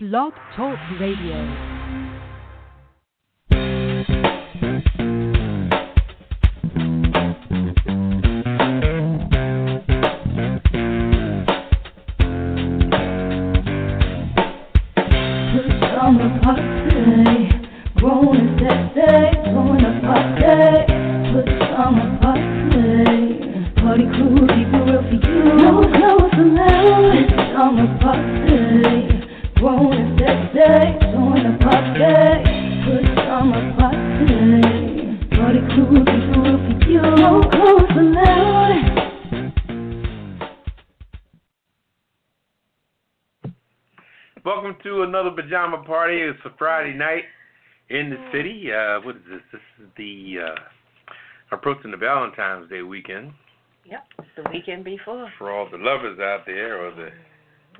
Blog Talk Radio. Party crew, keep it real for you. No clothes allowed. It's summer party. Grown and sexy, join the party. Put summer party. Party crew, keep it real for you. No clothes allowed. Welcome to another pajama party. It's a Friday night in the city. What is this? This is the approaching the Valentine's Day weekend. Yep, the weekend before. For all the lovers out there, or the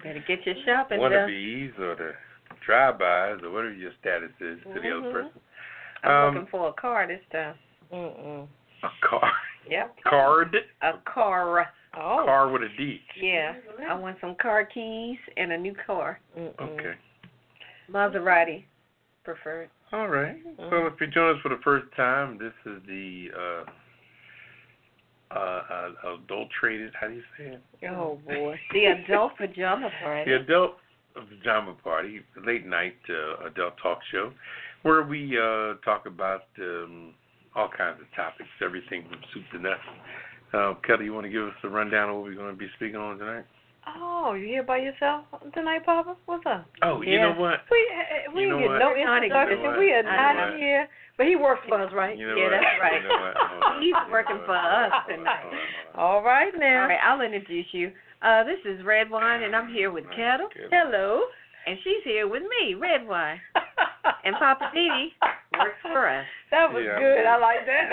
better get your shopping done. wannabes, or the drive-bys, or whatever your status is to the other person. I'm looking for a car this time. A car. Yep. Card. A car. Oh. Car with a D. Yeah, I want some car keys and a new car. Okay. Maserati, preferred. All right. So if you join us for the first time, this is the adulterated, how do you say it? Oh, boy. The adult pajama party. The adult pajama party, late night adult talk show, where we talk about all kinds of topics, everything from soup to nuts. Ketel, you want to give us a rundown of what we're going to be speaking on tonight? Oh, you here by yourself tonight, Papa? What's up? Oh, you know what? We didn't get no introduction. We are not here. But he works for us, right? You know yeah, what? that's right. You know what? He's working for us tonight. All right, now. All right, I'll introduce you. This is Redwine, and I'm here with Ketel. Hello. And she's here with me, Redwine. And Poppa DD works for us. That was good. I like that.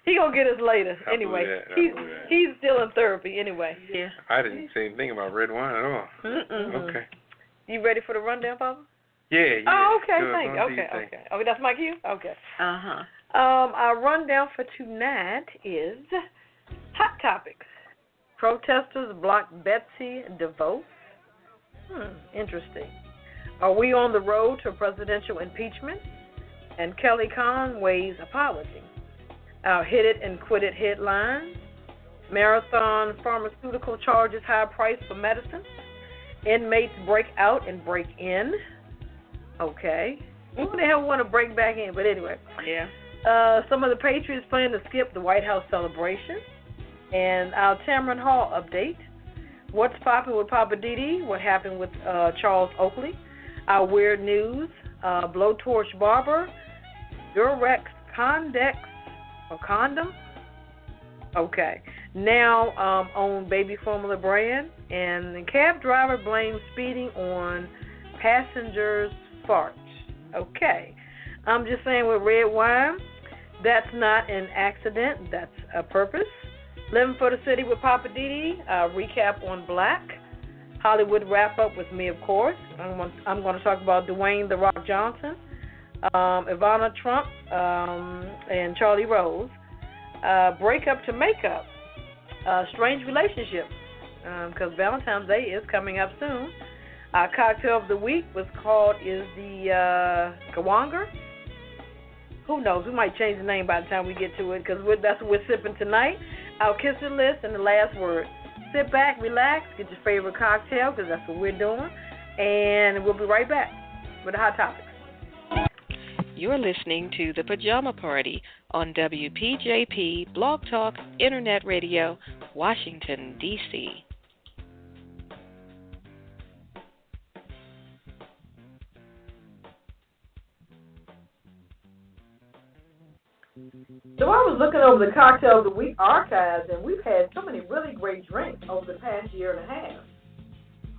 He gonna get us later. Anyway, he's still in therapy. Anyway. Yeah. I didn't say anything about red wine at all. Okay. You ready for the rundown, Papa? Yeah. Oh, okay. Thank you. Okay. Okay, that's my cue. Okay. Our rundown for tonight is hot topics. Protesters block Betsy DeVos. Interesting. Are we on the road to presidential impeachment? And Kelly Conway's apology. Our hit it and quit it headlines. Marathon pharmaceutical charges high price for medicine. Inmates break out and break in. Okay. Who the hell want to break back in? But anyway. Yeah. Some of the Patriots plan to skip the White House celebration. And our Tamron Hall update. What's poppin' with Poppa DD? What happened with Charles Oakley? Our weird news. Blowtorch Barber. Durex Condex. Or condom? Okay. Now on baby formula brand. And the cab driver blames speeding on passengers' farts. Okay. I'm just saying with red wine, that's not an accident. That's a purpose. Living for the City with Poppa DD. Recap on Black. Hollywood wrap up with me, of course. I'm going to talk about Dwayne "The Rock" Johnson. Ivana Trump, and Charlie Rose. Breakup to makeup. Strange relationship. Because Valentine's Day is coming up soon. Our cocktail of the week is the Kawanger. Who knows? We might change the name by the time we get to it because that's what we're sipping tonight. Our kisser list and the last word. Sit back, relax, get your favorite cocktail because that's what we're doing. And we'll be right back with the hot topics. You're listening to The Pajama Party on WPJP Blog Talk Internet Radio, Washington, D.C. So I was looking over the Cocktail of the Week archives, and we've had so many really great drinks over the past year and a half.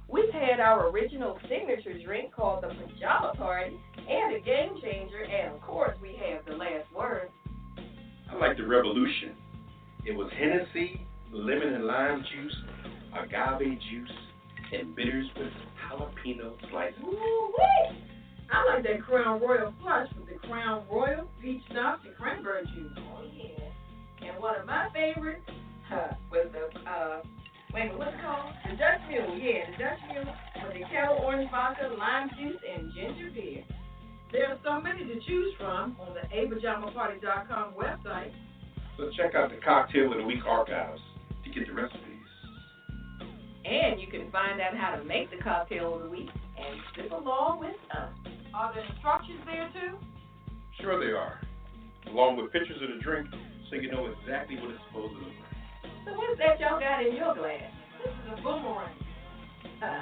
We've had our original signature drink called the Pajama Party and a game changer, and of course we have the last word. I like the Revolution. It was Hennessy, lemon and lime juice, agave juice, and bitters with jalapeno slices. Woo-wee! I like that Crown Royal Flush with the Crown Royal, peach schnapps, and cranberry juice. Oh, yeah. And one of my favorites was the Wait a minute, what's it called? The Dutch Mule, yeah, the Dutch Mule with the Ketel orange vodka, lime juice, and ginger beer. There are so many to choose from on the apajamaparty.com website. So check out the Cocktail of the Week archives to get the recipes. And you can find out how to make the cocktail of the week and sip along with us. Are there instructions there too? Sure they are, along with pictures of the drink so you know exactly what it's supposed to look like. So what's that y'all got in your glass? This is a boomerang.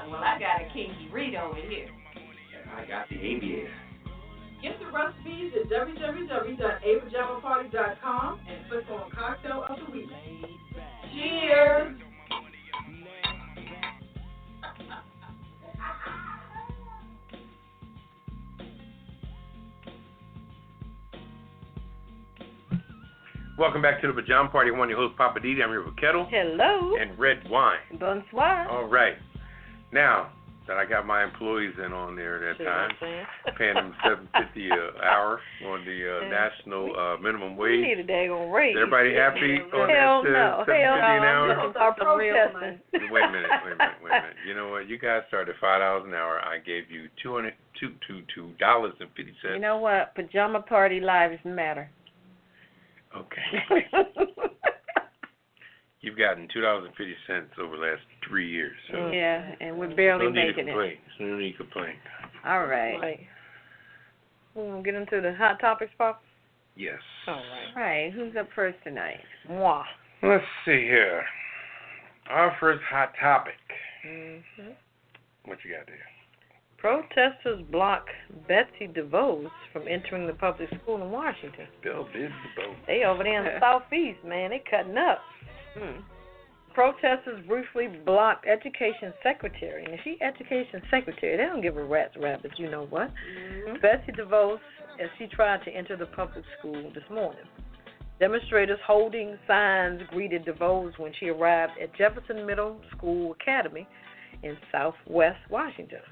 Well, I got a kinky read over here. And I got the aviator. Get the recipes at www.apajamaparty.com and click on Cocktail of the Week. Cheers! Welcome back to the Pajama Party. I'm your host, Poppa DD. I'm here with Ketel. Hello. And Redwine. Bonsoir. All right. Now that I got my employees in on there that time, paying them $7.50 an hour on the national minimum wage. We need a daggone raise. Everybody happy on Hell that no. $7.50 an hour? This is our protesting. Wait a minute. You know what? You guys started $5 an hour. I gave you $2.50. You know what? Pajama Party lives matter. Okay. You've gotten $2.50 over the last 3 years. So yeah, and we're barely making it. So no need to complain. All right. We're going to get into the hot topics, Pop? Yes. All right. All right. Who's up first tonight? Moi. Let's see here. Our first hot topic. Mm-hmm. What you got there? Protesters block Betsy DeVos from entering the public school in Washington. Bill Bid DeVos. They over there in the southeast, man. They cutting up. Protesters briefly blocked Education Secretary. And she Education Secretary. They don't give a rat's rabbit, you know what. Mm-hmm. Betsy DeVos, as she tried to enter the public school this morning. Demonstrators holding signs greeted DeVos when she arrived at Jefferson Middle School Academy in southwest Washington.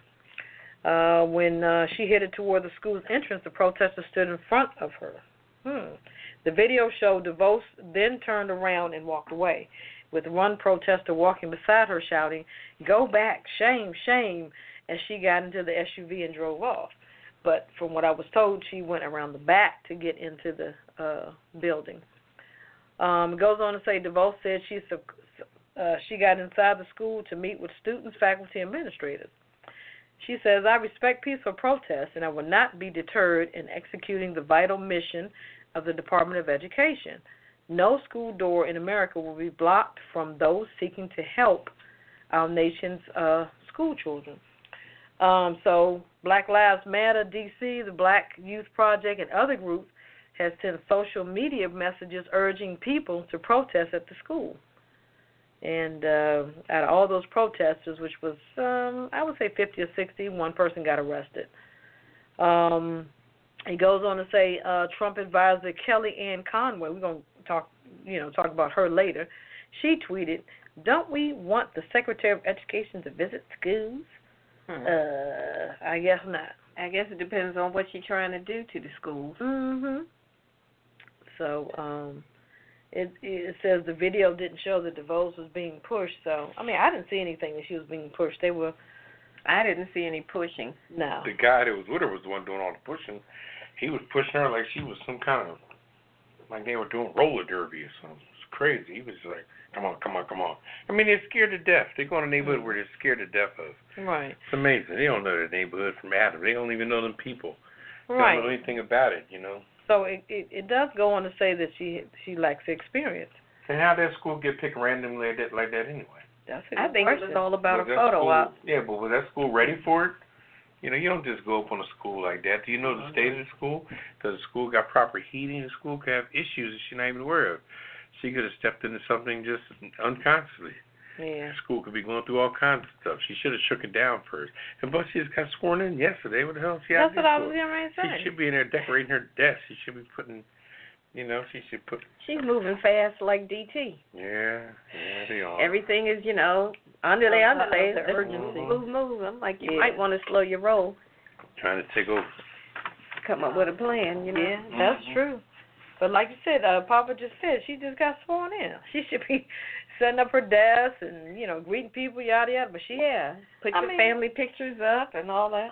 When she headed toward the school's entrance, the protesters stood in front of her. The video showed DeVos then turned around and walked away, with one protester walking beside her shouting, "Go back, shame, shame," as she got into the SUV and drove off. But from what I was told, she went around the back to get into the building. It goes on to say DeVos said she got inside the school to meet with students, faculty, and administrators. She says, "I respect peaceful protests, and I will not be deterred in executing the vital mission of the Department of Education. No school door in America will be blocked from those seeking to help our nation's school children." So Black Lives Matter DC, the Black Youth Project, and other groups has sent social media messages urging people to protest at the school. And out of all those protesters, which was, I would say 50 or 60, one person got arrested. He goes on to say Trump advisor Kellyanne Conway, we're going to talk about her later. She tweeted, "Don't we want the Secretary of Education to visit schools?" I guess not. I guess it depends on what she's trying to do to the schools. Mm-hmm. So, It says the video didn't show that DeVos was being pushed. So, I mean, I didn't see anything that she was being pushed. I didn't see any pushing. No. The guy that was with her was the one doing all the pushing. He was pushing her like she was some kind of, like they were doing roller derby or something. It's crazy. He was like, come on. I mean, they're scared to death. They go in a neighborhood where they're scared to death of. Right. It's amazing. They don't know their neighborhood from Adam. They don't even know them people. They Right. don't know anything about it, you know. So it does go on to say that she lacks experience. And how did that school get picked randomly like that anyway? I think it was all about was a photo op. Yeah, but was that school ready for it? You know, you don't just go up on a school like that. Do you know the state of the school? Does the school got proper heating? The school could have issues that she's not even aware of. She could have stepped into something just unconsciously. Yeah. The school could be going through all kinds of stuff. She should have shook it down first. And plus, she just got sworn in yesterday. What the hell? That's what I was getting ready to say. She should be in there decorating her desk. She should be putting, she should put. She's moving fast like DT. Yeah, they are. Everything is, underlay. The urgency. Move. I'm like, you might want to slow your roll. Trying to take over. Come up with a plan, Yeah, that's true. But like you said, Papa just said, she just got sworn in. She should be setting up her desk and, greeting people, yada, yada. But put your family pictures up and all that.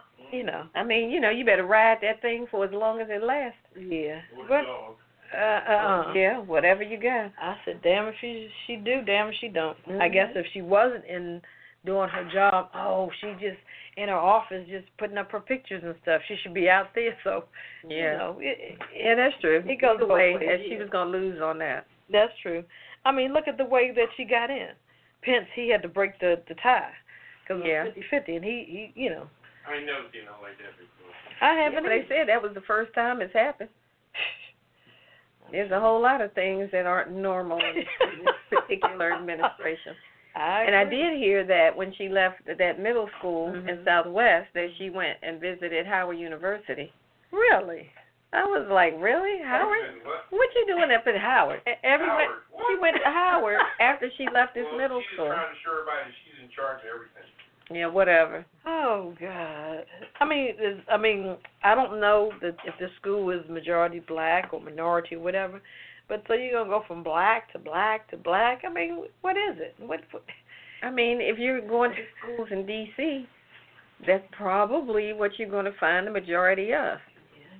I mean, you better ride that thing for as long as it lasts. Yeah. But, yeah, whatever you got. I said, damn if she do, damn if she don't. Mm-hmm. I guess if she wasn't doing her job, she just in her office just putting up her pictures and stuff. She should be out there. So, yeah, that's true. It goes away, both ways. and she was going to lose on that. That's true. I mean, look at the way that she got in. Pence, he had to break the tie because it was 50-50, and he. I ain't never seen nothing like that before. I haven't. But they said that was the first time it's happened. There's a whole lot of things that aren't normal in this particular administration. I did hear that when she left that middle school in Southwest, that she went and visited Howard University. Really? I was like, really? Howard? What you doing up at Howard? Howard? She went to Howard after she left this middle school. She's trying to show everybody that she's in charge of everything. Yeah, whatever. Oh, God. I mean, I don't know if the school is majority black or minority or whatever, but so you're going to go from black to black to black? I mean, what is it? What? I mean, if you're going to schools in D.C., that's probably what you're going to find the majority of.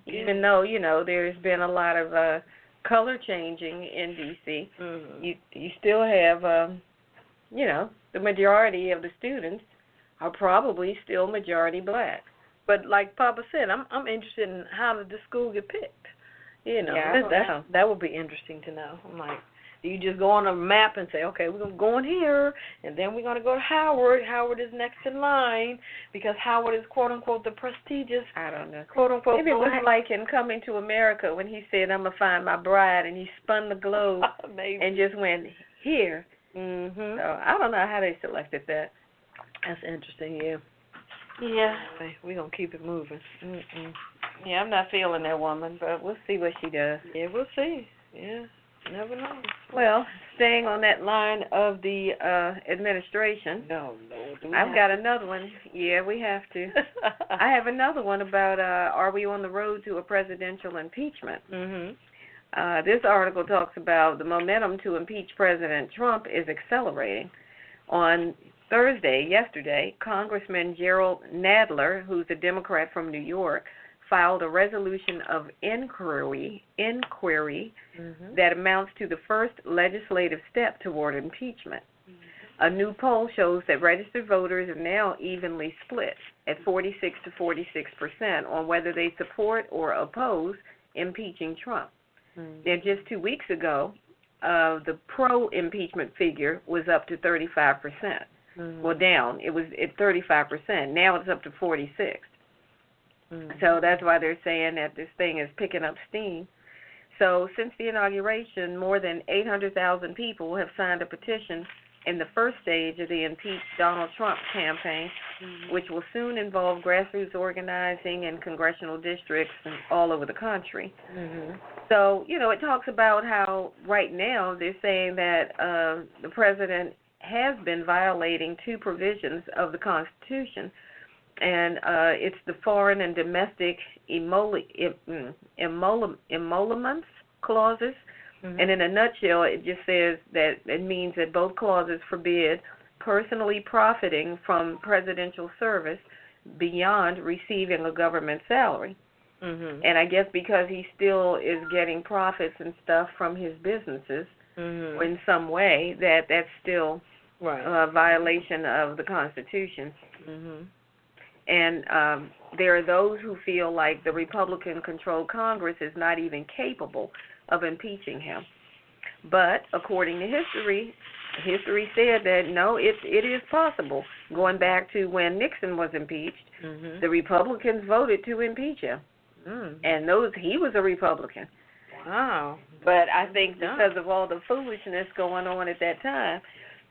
Yeah. Even though, there's been a lot of color changing in D.C., you still have, the majority of the students are probably still majority black. But like Papa said, I'm interested in how did the school get picked? That would be interesting to know. I'm like, do you just go on a map and say, okay, we're going to go in here, and then we're going to go to Howard. Howard is next in line because Howard is, quote-unquote, the prestigious, I don't know, quote-unquote, maybe it was like in Coming to America when he said, I'm going to find my bride, and he spun the globe and just went here. Mm-hmm. So I don't know how they selected that. That's interesting, yeah. Yeah. Okay, we're going to keep it moving. Yeah, I'm not feeling that woman, but we'll see what she does. Yeah, we'll see. Yeah, never know. Well, staying on that line of the administration. No. I've got another one. Yeah, we have to. I have another one about are we on the road to a presidential impeachment? This article talks about the momentum to impeach President Trump is accelerating. On yesterday, Congressman Gerald Nadler, who's a Democrat from New York, filed a resolution of inquiry that amounts to the first legislative step toward impeachment. A new poll shows that registered voters are now evenly split at 46 to 46% on whether they support or oppose impeaching Trump. And just 2 weeks ago, the pro-impeachment figure was up to 35%. Well, down. It was at 35%. Now it's up to 46%. So that's why they're saying that this thing is picking up steam. So since the inauguration, more than 800,000 people have signed a petition in the first stage of the Impeach Donald Trump campaign, which will soon involve grassroots organizing in congressional districts all over the country. So, it talks about how right now they're saying that the president has been violating two provisions of the Constitution, and it's the foreign and domestic emoluments clauses. And in a nutshell, it just says that it means that both clauses forbid personally profiting from presidential service beyond receiving a government salary. And I guess because he still is getting profits and stuff from his businesses in some way, that's still a violation of the Constitution. And there are those who feel like the Republican-controlled Congress is not even capable of impeaching him. But according to history said that, no, it is possible. Going back to when Nixon was impeached, the Republicans voted to impeach him. And he was a Republican. Wow. But I think because of all the foolishness going on at that time,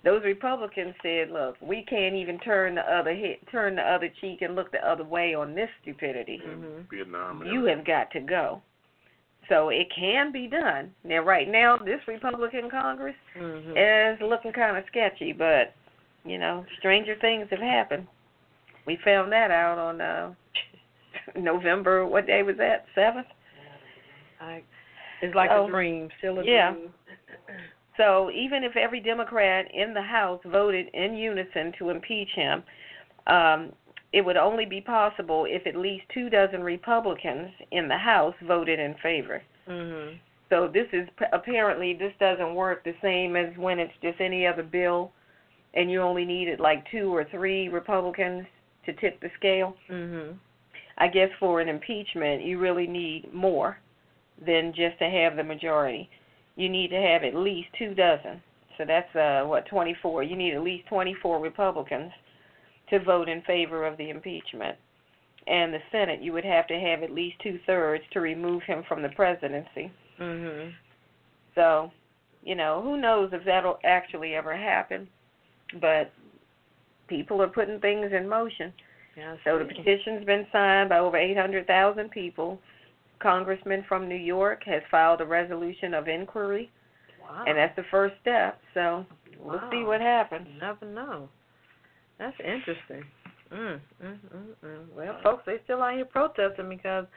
those Republicans said, look, we can't even turn the other cheek and look the other way on this stupidity. Vietnam. You have got to go. So it can be done. Now, right now, this Republican Congress is looking kind of sketchy, but, stranger things have happened. We found that out on November, what day was that, 7th? It's like a dream, still a dream. So even if every Democrat in the House voted in unison to impeach him, it would only be possible if at least 24 Republicans in the House voted in favor. Mhm. So this doesn't work the same as when it's just any other bill, and you only needed like 2 or 3 Republicans to tip the scale. Mhm. I guess for an impeachment, you really need more than just to have the majority. You need to have at least 24. So that's 24. You need at least 24 Republicans to vote in favor of the impeachment. And the Senate, you would have to have at least 2/3 to remove him from the presidency. Mhm. So, who knows if that'll actually ever happen. But people are putting things in motion. Yeah, so the petition's been signed by over 800,000 people. Congressman from New York has filed a resolution of inquiry. Wow. And that's the first step. So we'll see what happens. You never know. That's interesting. Well, folks, they still out here protesting because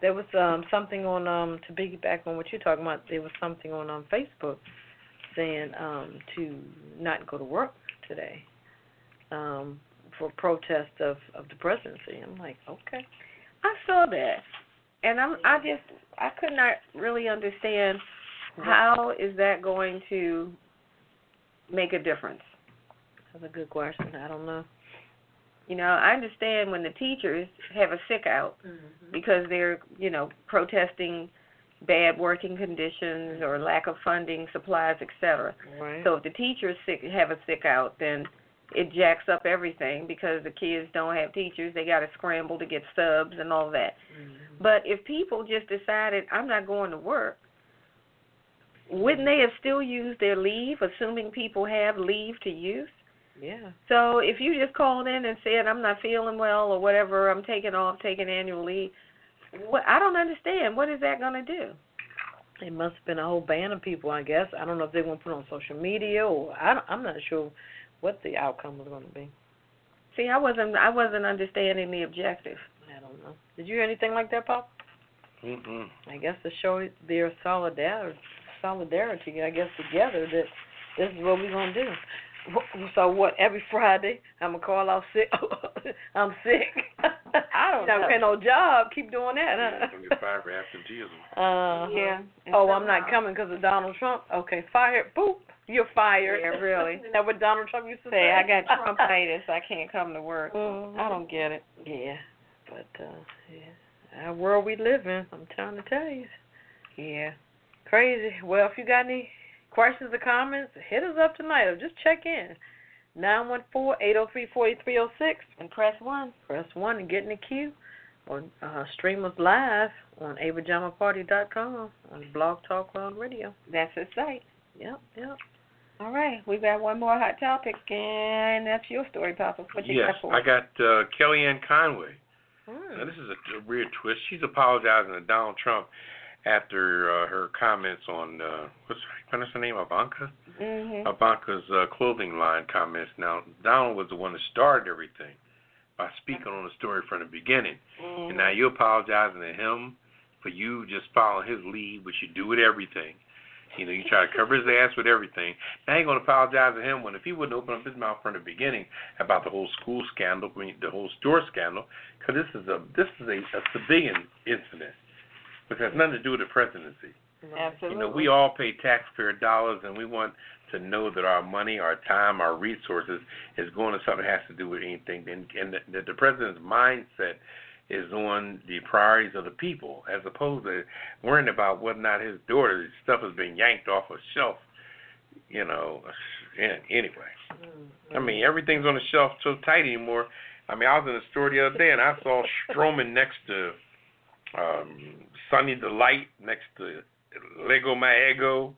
there was something on, to piggyback on what you're talking about, there was something on Facebook saying to not go to work today for protest of the presidency. I'm like, okay. I saw that. And I could not really understand how is that going to make a difference. That's a good question. I don't know. I understand when the teachers have a sick out because they're, protesting bad working conditions or lack of funding, supplies, etc. Right. So if the teachers have a sick out, then it jacks up everything because the kids don't have teachers. They got to scramble to get subs and all that. But if people just decided, I'm not going to work, wouldn't they have still used their leave, assuming people have leave to use? Yeah. So if you just called in and said, I'm not feeling well or whatever, I'm taking annual leave, I don't understand. What is that going to do? It must have been a whole band of people, I guess. I don't know if they want to put it on social media or I'm not sure what the outcome was going to be. See, I wasn't understanding the objective. I don't know. Did you hear anything like that, Pop? I guess to show their solidarity, I guess, together that this is what we're going to do. So what, every Friday I'm going to call out sick? I'm sick. I don't know. Pay no job. Keep doing that, huh? You'll get fired for absenteeism. Yeah. Oh, I'm not coming because of Donald Trump? Okay, fired. Boop. You're fired. Yeah, really. Isn't that what Donald Trump used to say? I got Trumpitis. I can't come to work. I don't get it. Yeah, but, our world we live in, I'm trying to tell you. Yeah. Crazy. Well, if you got any questions or comments, hit us up tonight or just check in. 914-803-4306 and press 1. Press 1 and get in the queue. Or stream us live on pajamaparty.com on Blog Talk Radio. That's the site. Yep. All right, we've got one more hot topic, and that's your story, Papa. What you got for us? I got Kellyanne Conway. Now, this is a weird twist. She's apologizing to Donald Trump after her comments on, what's her name, Ivanka? Ivanka's clothing line comments. Now, Donald was the one that started everything by speaking on the story from the beginning. And now you're apologizing to him for you just following his lead, which you do with everything. You try to cover his ass with everything. Now you're going to apologize to him when if he wouldn't open up his mouth from the beginning about the whole school scandal, the whole store scandal, because this is a civilian incident, which has nothing to do with the presidency. Absolutely. We all pay taxpayer dollars, and we want to know that our money, our time, our resources is going to something that has to do with anything, and that the president's mindset is on the priorities of the people, as opposed to worrying about whether or not his daughter's stuff is being yanked off a shelf. Anyway. I mean, everything's on the shelf so tight anymore. I mean, I was in the store the other day, and I saw Strowman next to Sunny Delight, next to Lego My Ego.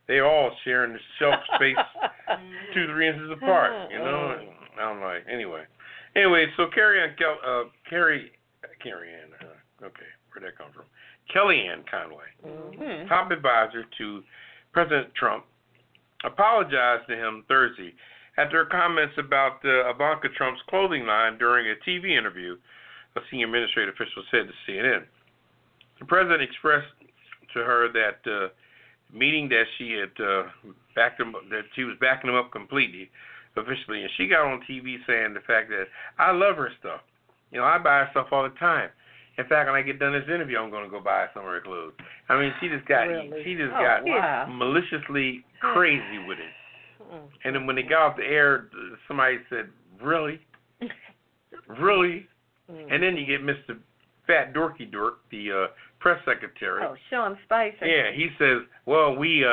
They all sharing the shelf space 2-3 inches apart, I'm like, anyway, so Kellyanne, okay, where'd that come from? Kellyanne Conway, top advisor to President Trump, apologized to him Thursday after her comments about Ivanka Trump's clothing line during a TV interview, a senior administrative official said to CNN. The president expressed to her that meaning that she had backed him, that she was backing him up completely, officially, and she got on TV saying the fact that I love her stuff. You know, I buy her stuff all the time. In fact, when I get done this interview, I'm going to go buy some of her clothes. I mean, she just got maliciously crazy with it. And then when they got off the air, somebody said, "Really, really?" And then you get Mr. Fat Dorky Dork, the press secretary. Oh, Sean Spicer. Yeah, he says, "Well, we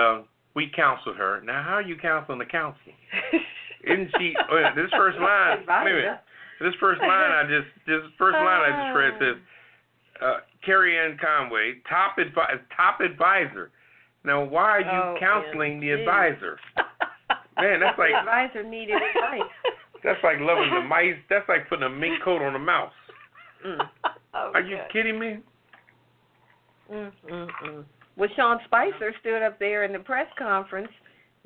counseled her." Now, how are you counseling the counsel? Isn't she? This first line. Wait a minute. This first line I just read says, Carrie Ann Conway, top advisor. Now, why are you counseling the advisor? Man, that's like the advisor needed advice. That's like loving the mice. That's like putting a mink coat on a mouse. Are you kidding me? Well, Sean Spicer stood up there in the press conference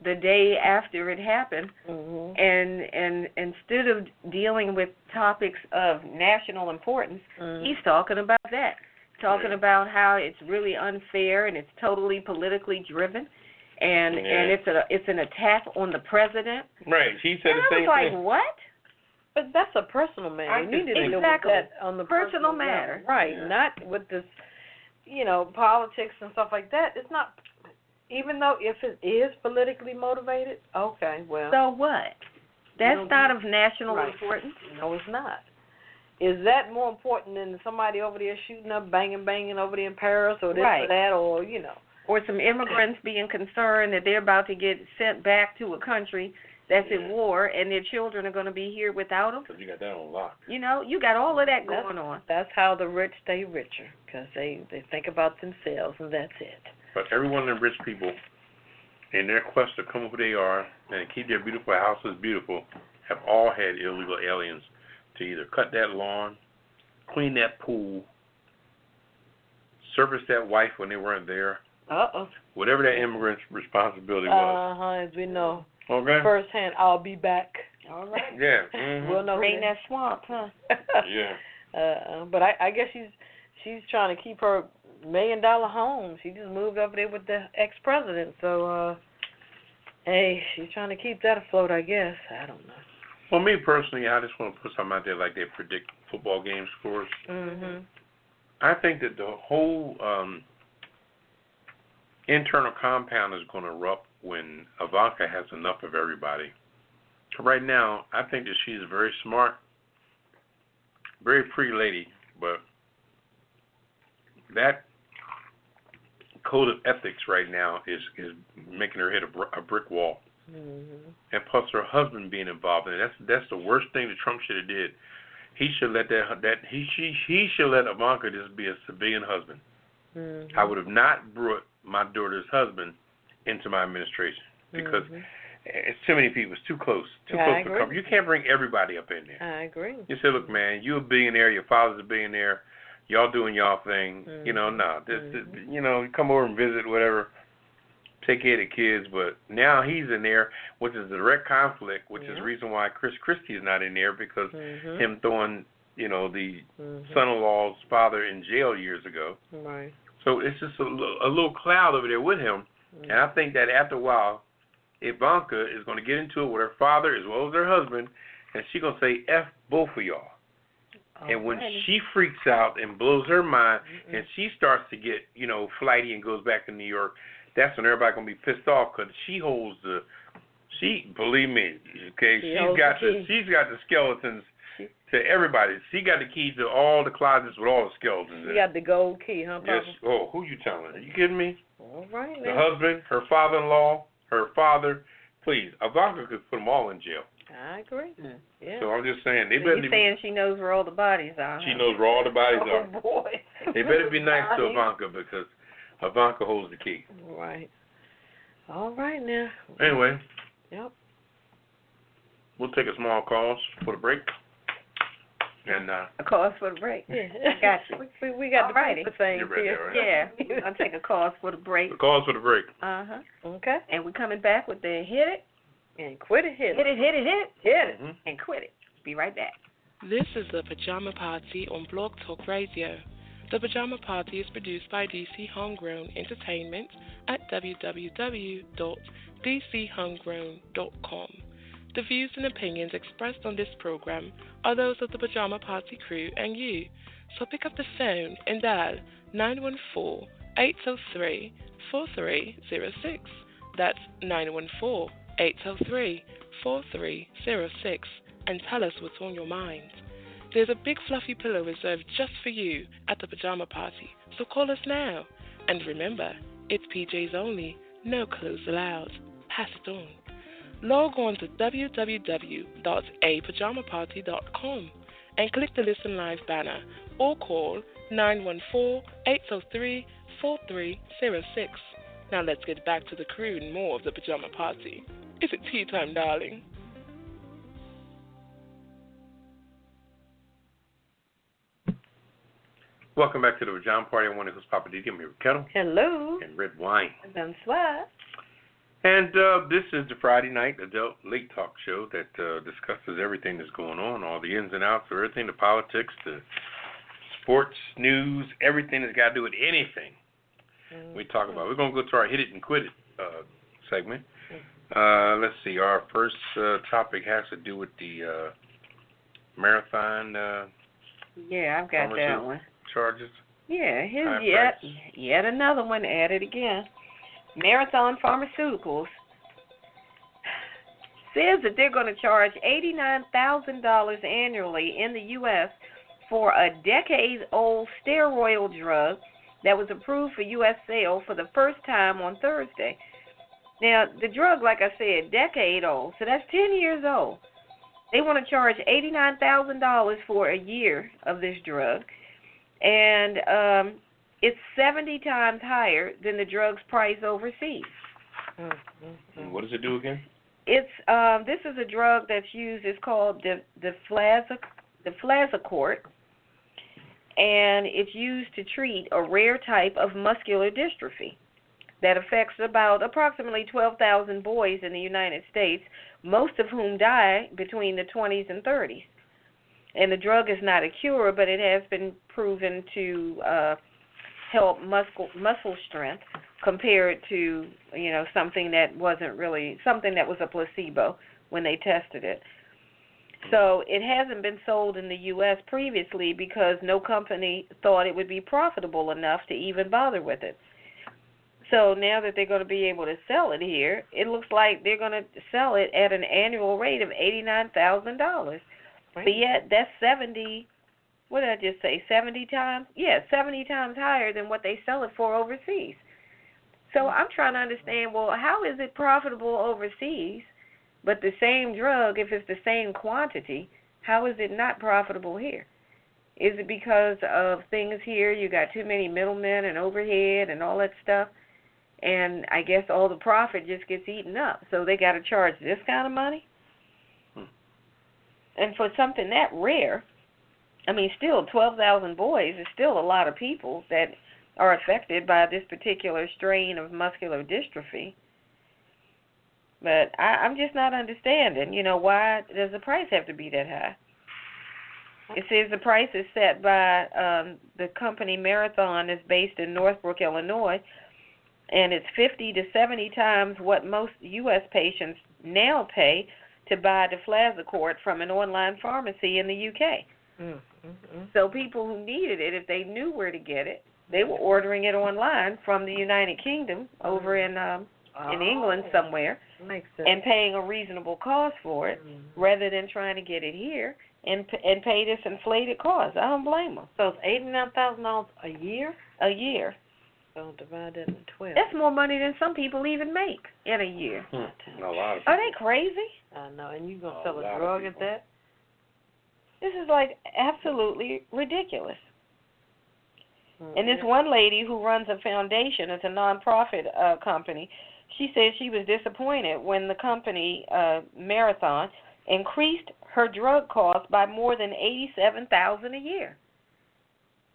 the day after it happened, and instead of dealing with topics of national importance, he's talking about that, about how it's really unfair and it's totally politically driven, and it's an attack on the president. Right. He said the same thing. I was like, what? But that's a personal matter. You need to deal with that on the personal matter, right? Yeah. Not with this, politics and stuff like that. It's not. Even though if it is politically motivated, okay, well. So what? That's not of national importance. No, it's not. Is that more important than somebody over there shooting up, banging over there in Paris or this or that, or, Or some immigrants being concerned that they're about to get sent back to a country that's at war and their children are going to be here without them? Because you got that on lock. You got all of that going on. That's how the rich stay richer, because they think about themselves, and that's it. But every one of them rich people, in their quest to come up where they are and keep their beautiful houses beautiful, have all had illegal aliens to either cut that lawn, clean that pool, service that wife when they weren't there. Whatever that immigrant's responsibility was. As we know. Okay. Firsthand, I'll be back. All right. Yeah. We'll know. Rain that swamp, huh? Yeah. But I guess she's trying to keep her $1 million home. She just moved over there with the ex-president. So, hey, she's trying to keep that afloat, I guess. I don't know. Well, me personally, I just want to put something out there like they predict football game scores. I think that the whole internal compound is going to erupt when Ivanka has enough of everybody. Right now, I think that she's a very smart, very pretty lady, but that code of ethics right now is making her hit a brick wall. And plus her husband being involved in it. That's the worst thing that Trump should have did. He should let he should let Ivanka just be a civilian husband. I would have not brought my daughter's husband into my administration because it's too many people. It's too close. Too close for comfort. You can't bring everybody up in there. I agree. You say, look, man, you're a billionaire. Your father's a billionaire. Y'all doing y'all thing. You come over and visit, whatever. Take care of the kids, but now he's in there, which is a direct conflict, which is the reason why Chris Christie is not in there, because him throwing, the son-in-law's father in jail years ago. Right. So it's just a little cloud over there with him, and I think that after a while, Ivanka is going to get into it with her father as well as her husband, and she's going to say, F both of y'all. And when she freaks out and blows her mind, and she starts to get, flighty and goes back to New York, that's when everybody's going to be pissed off because she holds believe me, okay, she's got the skeletons to everybody. She got the key to all the closets with all the skeletons in it. She got the gold key, huh, Papa? Yes. Oh, who you telling? Are you kidding me? All right, the husband, her father-in-law, her father. Please, Ivanka could put them all in jail. I agree. Yeah. So I'm just saying, you're saying she knows where all the bodies are. She knows where all the bodies are. Oh, boy. They better be nice to Ivanka because Ivanka holds the key. Right. All right now. Anyway. Yep. We'll take a small pause for the break. And a pause for the break. Yeah. I got you. We got the paper thing here. Yeah. We're going to take a pause for the break. The pause for the break. Okay. And we're coming back with the hit it. And quit it, hit it. Hit it, hit it, hit it. Hit it. And quit it. Be right back. This is the Pajama Party on Blog Talk Radio. The Pajama Party is produced by DC Homegrown Entertainment at www.dchomegrown.com. The views and opinions expressed on this program are those of the Pajama Party crew and you. So pick up the phone and dial 914-803-4306. That's 914-803-4306 and tell us what's on your mind. There's a big fluffy pillow reserved just for you at the Pajama Party, so call us now. And remember, it's PJs only, no clothes allowed. Pass it on. Log on to www.apajamaparty.com and click the Listen Live banner or call 914-803-4306. Now let's get back to the crew and more of the Pajama Party. Is it tea time, darling? Welcome back to the Pajama Party. I want to host Poppa DD. I'm here with Ketel. Hello. And Redwine. Bonsoir. And this is the Friday night adult late talk show that discusses everything that's going on, all the ins and outs of everything, the politics, the sports, news, everything that's got to do with anything. We talk about. We're going to go to our Hit It and Quit It segment. Let's see. Our first topic has to do with the marathon. Yeah, I've got that one. Charges. Yeah, here's yet another one added again. Marathon Pharmaceuticals says that they're going to charge $89,000 annually in the U.S. for a decade-old steroid drug that was approved for U.S. sale for the first time on Thursday. Now, the drug, like I said, decade-old, so that's 10 years old. They want to charge $89,000 for a year of this drug, and it's 70 times higher than the drug's price overseas. And what does it do again? It's this is a drug that's used. It's called the Deflazacort, and it's used to treat a rare type of muscular dystrophy that affects approximately 12,000 boys in the United States, most of whom die between the 20s and 30s. And the drug is not a cure, but it has been proven to help muscle strength compared to, something that was a placebo when they tested it. So it hasn't been sold in the U.S. previously because no company thought it would be profitable enough to even bother with it. So now that they're going to be able to sell it here, it looks like they're going to sell it at an annual rate of $89,000. But yet that's 70 times? Yeah, 70 times higher than what they sell it for overseas. So I'm trying to understand, well, how is it profitable overseas, but the same drug, if it's the same quantity, how is it not profitable here? Is it because of things here, you got too many middlemen and overhead and all that stuff, and I guess all the profit just gets eaten up, so they got to charge this kind of money? And for something that rare, still 12,000 boys is still a lot of people that are affected by this particular strain of muscular dystrophy. But I'm just not understanding, why does the price have to be that high? It says the price is set by the company Marathon is based in Northbrook, Illinois, and it's 50 to 70 times what most U.S. patients now pay to buy Deflazacort from an online pharmacy in the UK. So people who needed it, if they knew where to get it, they were ordering it online from the United Kingdom over in England somewhere, and paying a reasonable cost for it, rather than trying to get it here and pay this inflated cost. I don't blame them. So it's $89,000 a year? A year. So divide that into 12. That's more money than some people even make in a year. A lot of people. Are they crazy? I know, and you're going to sell a drug at that? This is absolutely ridiculous. And this one lady who runs a foundation, it's a nonprofit company, she said she was disappointed when the company, Marathon, increased her drug costs by more than $87,000 a year.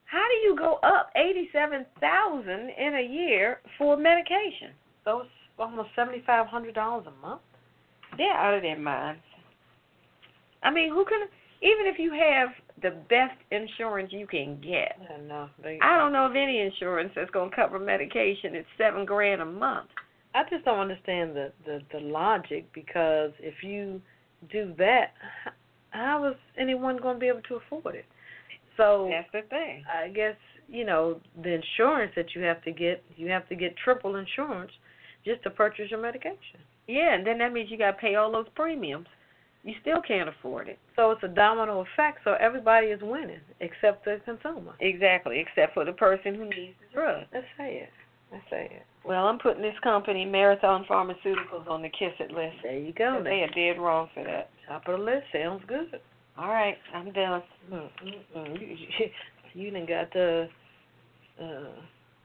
How do you go up $87,000 in a year for medication? So it's almost $7,500 a month? They're out of their minds. Who can, even if you have the best insurance you can get. I don't know of any insurance that's going to cover medication. It's $7,000 a month. I just don't understand the logic, because if you do that, how is anyone going to be able to afford it? So that's the thing. I guess, the insurance that you have to get triple insurance just to purchase your medication. Yeah, and then that means you got to pay all those premiums. You still can't afford it. So it's a domino effect, so everybody is winning except the consumer. Exactly, except for the person who needs the drug. Let's say it. Well, I'm putting this company, Marathon Pharmaceuticals, on the Kiss It list. There you go. They are dead wrong for that. Top of the list. Sounds good. All right, I'm done. You done got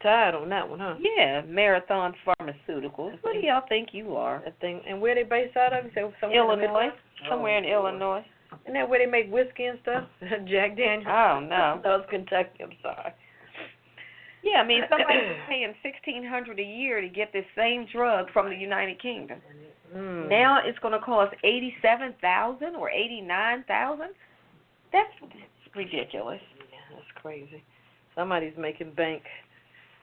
tied on that one, huh? Yeah, Marathon Pharmaceuticals. What do y'all think you are? That thing. And where they based out of? You say Illinois. Somewhere in Illinois. Isn't that where they make whiskey and stuff? Jack Daniels? Oh, no. That was Kentucky. I'm sorry. Yeah, I mean, somebody's paying $1,600 a year to get this same drug from the United Kingdom. Now it's going to cost $87,000 or $89,000. That's ridiculous. Yeah, that's crazy. Somebody's making bank.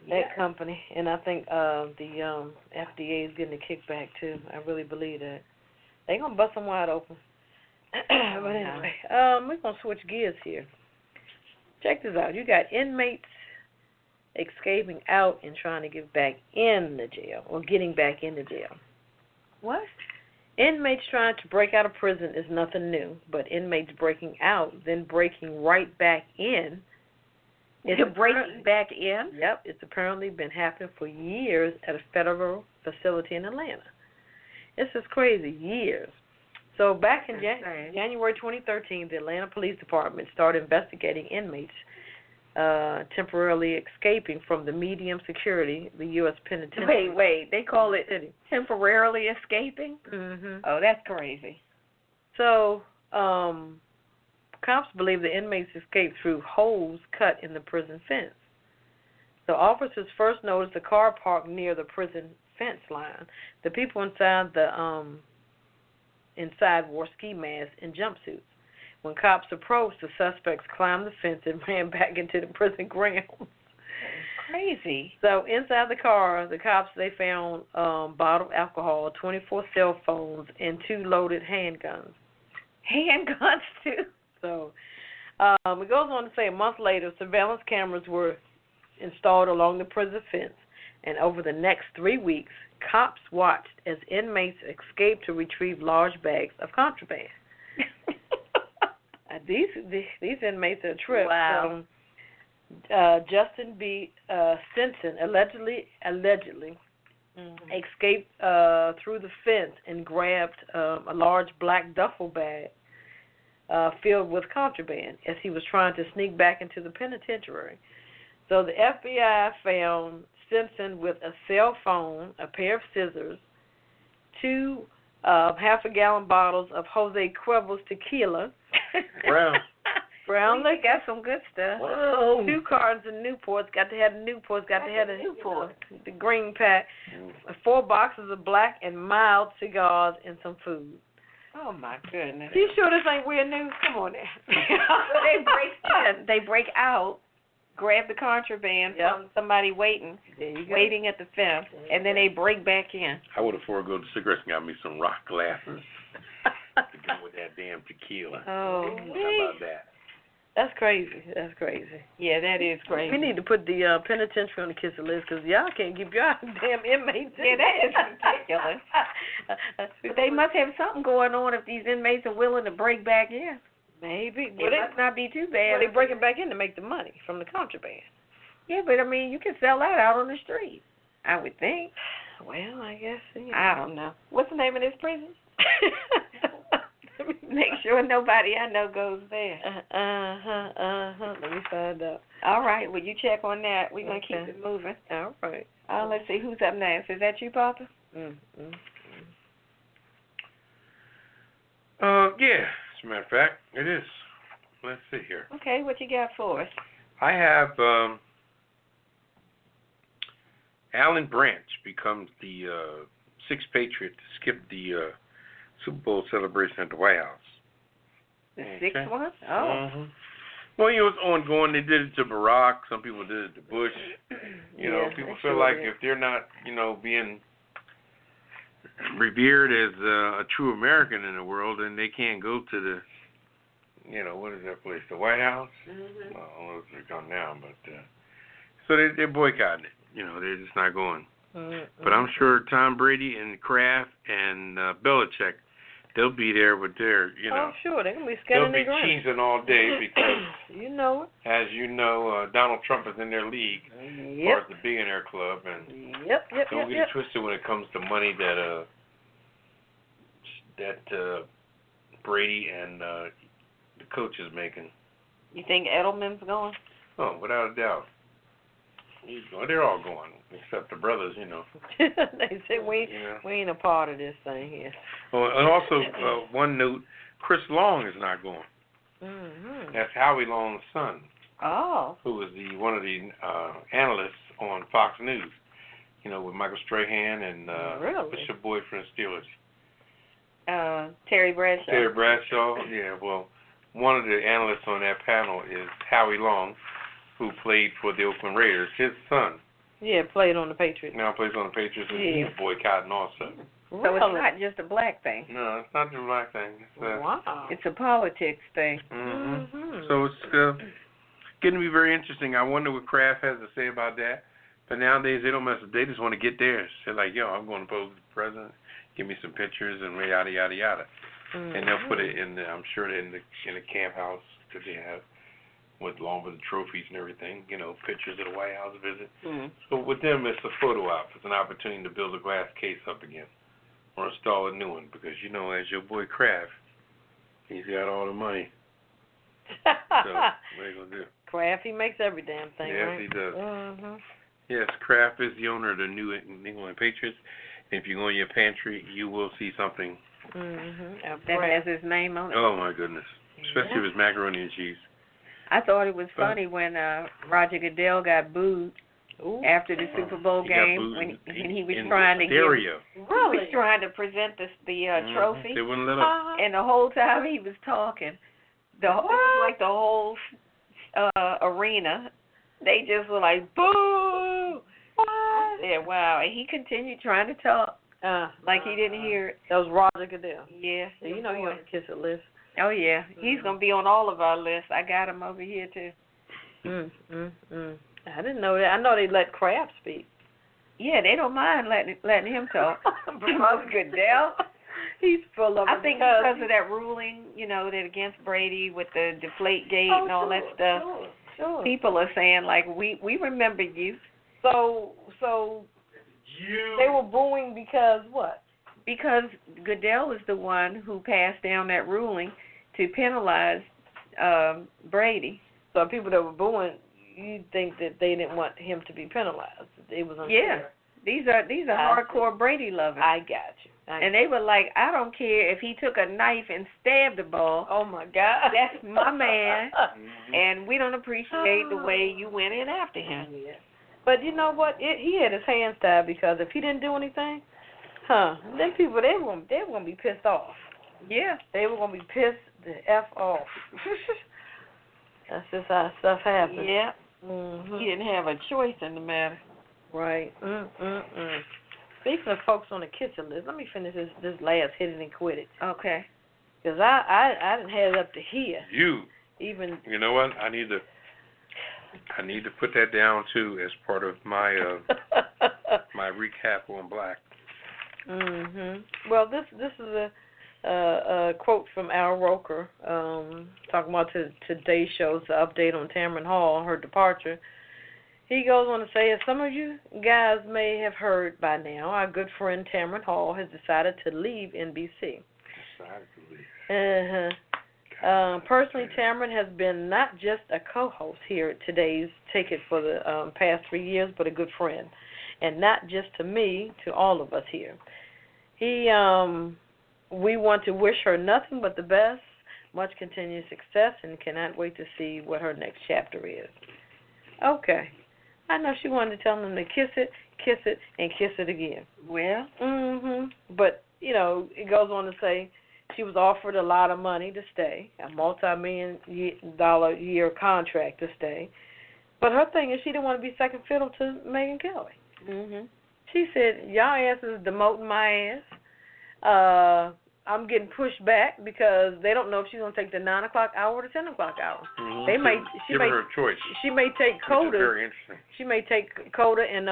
That company, and I think the FDA is getting a kickback too. I really believe that. They're gonna bust them wide open. But anyway, we're gonna switch gears here. Check this out. You got inmates escaping out and trying to get back in the jail, or getting back into jail. What? Inmates trying to break out of prison is nothing new, but inmates breaking out, then breaking right back in. You're breaking back in? Yep, it's apparently been happening for years at a federal facility in Atlanta. This is crazy, years. So back in January 2013, the Atlanta Police Department started investigating inmates temporarily escaping from the medium security, the U.S. penitentiary. Wait, they call it temporarily escaping? Mm-hmm. Oh, that's crazy. So, cops believe the inmates escaped through holes cut in the prison fence. So officers first noticed a car parked near the prison fence line. The people inside wore ski masks and jumpsuits. When cops approached, the suspects climbed the fence and ran back into the prison grounds. Crazy. So inside the car, the cops, they found bottled alcohol, 24 cell phones, and 2 loaded handguns. Handguns, too? So it goes on to say a month later, surveillance cameras were installed along the prison fence, and over the next 3 weeks, cops watched as inmates escaped to retrieve large bags of contraband. These inmates are a trip. Wow. Justin B. Stinson allegedly escaped through the fence and grabbed a large black duffel bag filled with contraband as he was trying to sneak back into the penitentiary. So the FBI found Stinson with a cell phone, a pair of scissors, 2 half-a-gallon bottles of Jose Cuervo's tequila. Brown liquor. Got some good stuff. Whoa. 2 cartons of Newports. Got to have the Newports. Got to have the Newport. The green pack. 4 boxes of black and mild cigars and some food. Oh my goodness! You sure this ain't weird news? Come on now. They break out, grab the contraband from somebody waiting at the fence, and then they break back in. I would have foregone the cigarettes and got me some rock glasses to go with that damn tequila. Oh, how about that? That's crazy. Yeah, that is crazy. We need to put the penitentiary on the kiss list because y'all can't keep y'all damn inmates in. Yeah, that is ridiculous. But they must have something going on if these inmates are willing to break back in. Maybe. It must not be too bad. Well, they breaking back in to make the money from the contraband. Yeah, but I mean, you can sell that out on the street, I would think. Well, I guess. I don't know. What's the name of this prison? Make sure nobody I know goes there. Let me find out. All right. Well, you check on that. We're going to keep it moving. All right. Let's see. Who's up next? Is that you, Papa? Yeah. As a matter of fact, it is. Let's see here. Okay. What you got for us? I have Alan Branch becomes the 6th Patriot to skip the Super Bowl celebration at the White House. The 6th one? Oh. Well, it was ongoing. They did it to Barack. Some people did it to Bush. You know, people feel like if they're not, being revered as a true American in the world, then they can't go to the, what is that place? The White House? Mm-hmm. Well, I don't know if they're gone now, but so they're boycotting it. They're just not going. Mm-hmm. But I'm sure Tom Brady and Kraft and Belichick, they'll be there with their, Oh, sure. They're going to be they'll scanning be their grin. cheesing all day because, You know it. as you know, Donald Trump is in their league as far as the billionaire club. And don't get it twisted when it comes to money that Brady and the coach is making. You think Edelman's going? Oh, without a doubt. He's going. They're all going, except the brothers, They said we ain't a part of this thing here. Oh, and also, one note, Chris Long is not going. Mm-hmm. That's Howie Long's son. Oh. Who was one of the analysts on Fox News, with Michael Strahan and really? what's your boyfriend Steelers? Terry Bradshaw. Terry Bradshaw, yeah. Well, one of the analysts on that panel is Howie Long, who played for the Oakland Raiders. His son. Yeah, played on the Patriots. Now plays on the Patriots, and he's boycotting also. So it's not just a black thing. No, it's not just a black thing. It's a politics thing. Mm-hmm. Mm-hmm. So it's getting to be very interesting. I wonder what Kraft has to say about that. But nowadays they don't mess up. They just want to get theirs. They're like, I'm going to pose the president. Give me some pictures and yada yada yada. Mm-hmm. And they'll put it in I'm sure in the camp house that they have, along with the trophies and everything. Pictures of the White House visit. Mm-hmm. So with them, it's a photo op. It's an opportunity to build a glass case up again, or install a new one. Because as your boy Kraft, he's got all the money. So what are you gonna do? Kraft, he makes every damn thing. Yes, right? he does. Mm-hmm. Yes, Kraft is the owner of the New England Patriots. And if you go in your pantry, you will see something. Mm-hmm. That has his name on it. Oh my goodness! Especially if it's macaroni and cheese. I thought it was funny when Roger Goodell got booed after the Super Bowl game when he was trying to was trying to present the trophy. They wouldn't let up. And the whole time he was talking, it was like the whole arena, they just were like, boo! What? Yeah, wow. And he continued trying to talk like he didn't hear it. That was Roger Goodell. Yeah. You know you're on the Kiss It list. Oh, yeah. He's going to be on all of our lists. I got him over here, too. I didn't know that. I know they let Kraft speak. Yeah, they don't mind letting him talk. Roger Goodell. He's full of it. I think because of that ruling, that against Brady with the deflate gate and all that stuff. Sure. People are saying, like, we remember you. So they were booing because what? Because Goodell is the one who passed down that ruling to penalize Brady. So people that were booing, you think that they didn't want him to be penalized? It was unfair. Yeah, these are hardcore Brady lovers. I got you. And they were like, I don't care if he took a knife and stabbed the ball. Oh my God, that's my man, and we don't appreciate the way you went in after him. Yeah. But you know what? He had his hands tied because if he didn't do anything, them people they were gonna be pissed off. Yeah, they were gonna be pissed the F off. That's just how stuff happens. Yeah. Mm-hmm. He didn't have a choice in the matter. Right. Speaking of folks on the kitchen list, let me finish this last hit it and quit it. Okay. Because I didn't have it up to here. You know what? I need to put that down too as part of my my recap on Black. Well, this is a quote from Al Roker talking about today's show's update on Tamron Hall, her departure. He goes on to say, as some of you guys may have heard by now, our good friend Tamron Hall has decided to leave NBC. Personally, Tamron has been not just a co-host here at today's Take It for the past 3 years, but a good friend. And not just to me, to all of us here. We want to wish her nothing but the best, much continued success, and cannot wait to see what her next chapter is. Okay. I know she wanted to tell him to kiss it, and kiss it again. Well. But, it goes on to say, She was offered a lot of money to stay, a multi-million-dollar year contract to stay. But her thing is she didn't want to be second fiddle to Megyn Kelly. Mhm. She said, y'all asses demoting my ass. I'm getting pushed back because they don't know if she's going to take the 9 o'clock hour or the 10 o'clock hour. Mm-hmm. They may give her a choice. She may take Coda. Which is very interesting. She may take Coda and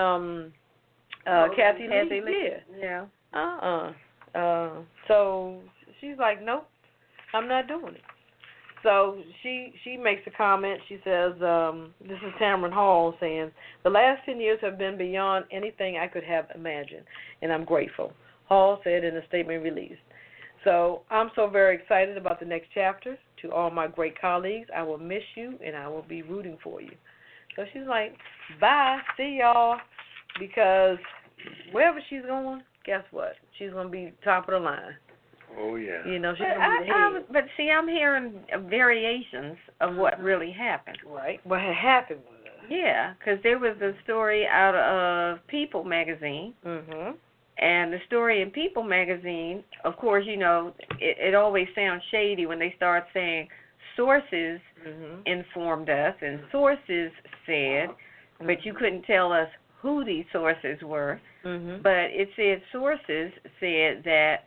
Kathy Lee. Yeah. So she's like, nope, I'm not doing it. So she makes a comment. She says, this is Tamron Hall saying, the last 10 years have been beyond anything I could have imagined, and I'm grateful. Hall said in a statement released. So I'm so very excited about the next chapter. To all my great colleagues, I will miss you, and I will be rooting for you. So she's like, bye, see y'all, because wherever she's going, guess what? She's going to be top of the line. Oh, yeah. You know, she's going to be the head. But see, I'm hearing variations of what really happened. Right. What had happened was Yeah, because there was a story out of People magazine. Mhm. And the story in People magazine, of course, you know, it always sounds shady when they start saying sources informed us and sources said, but you couldn't tell us who these sources were. But it said sources said that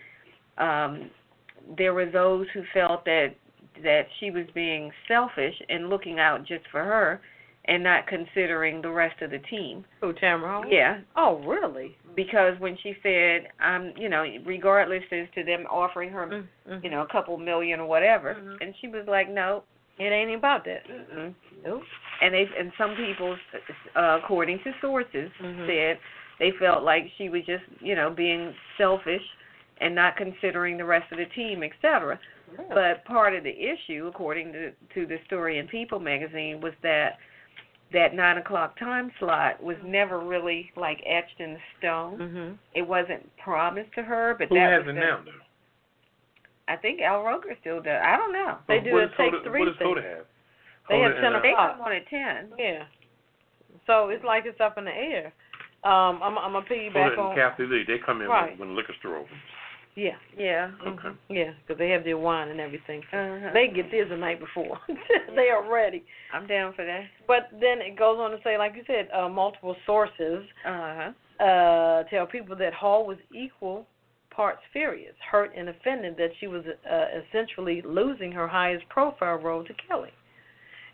there were those who felt that she was being selfish and looking out just for her and not considering the rest of the team. Who, Tamara? Yeah. Oh, really? Because when she said, you know, regardless as to them offering her, you know, a couple million or whatever, and she was like, no, it ain't about that. Nope. And some people, according to sources, said they felt like she was just, you know, being selfish and not considering the rest of the team, etc. Yeah. But part of the issue, according to the story in People magazine, was that 9 o'clock time slot was never really like etched in stone. It wasn't promised to her, but who that has was it now, though? I think Al Roker still does. I don't know. They do a Take 3 What does thing. Coda have? They have 10 They o'clock. come on at 10. Yeah. So it's like it's up in the air. I'm going to piggyback Coda on. and Kathy Lee, they come in Right. when the liquor store opens. Yeah. Yeah. Okay. Yeah, because they have their wine and everything. So they get theirs the night before. They are ready. I'm down for that. But then it goes on to say, like you said, multiple sources tell people that Hall was equal parts furious, hurt, and offended that she was essentially losing her highest profile role to Kelly.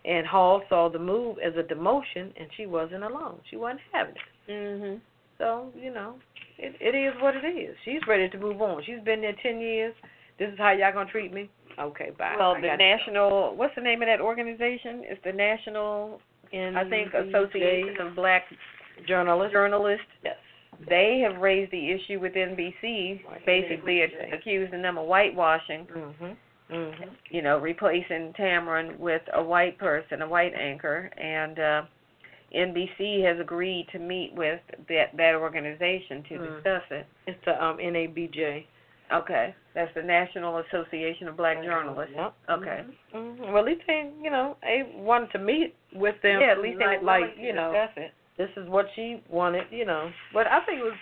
And Hall saw the move as a demotion, and she wasn't alone. She wasn't having it. So, you know, it is what it is. She's ready to move on. She's been there 10 years. This is how y'all going to treat me? Okay, bye. Well, the National, what's the name of that organization? It's the National, I think, Association of Black Journalists. Yes. They have raised the issue with NBC, basically accusing them of whitewashing, you know, replacing Tamron with a white person, a white anchor, and NBC has agreed to meet with that organization to discuss it. It's the NABJ. Okay, that's the National Association of Black Journalists. Yep. Okay. Well, at least they, you know, they wanted to meet with them. Yeah, at least they were like, you know, discuss it. This is what she wanted, you know. But I think it was,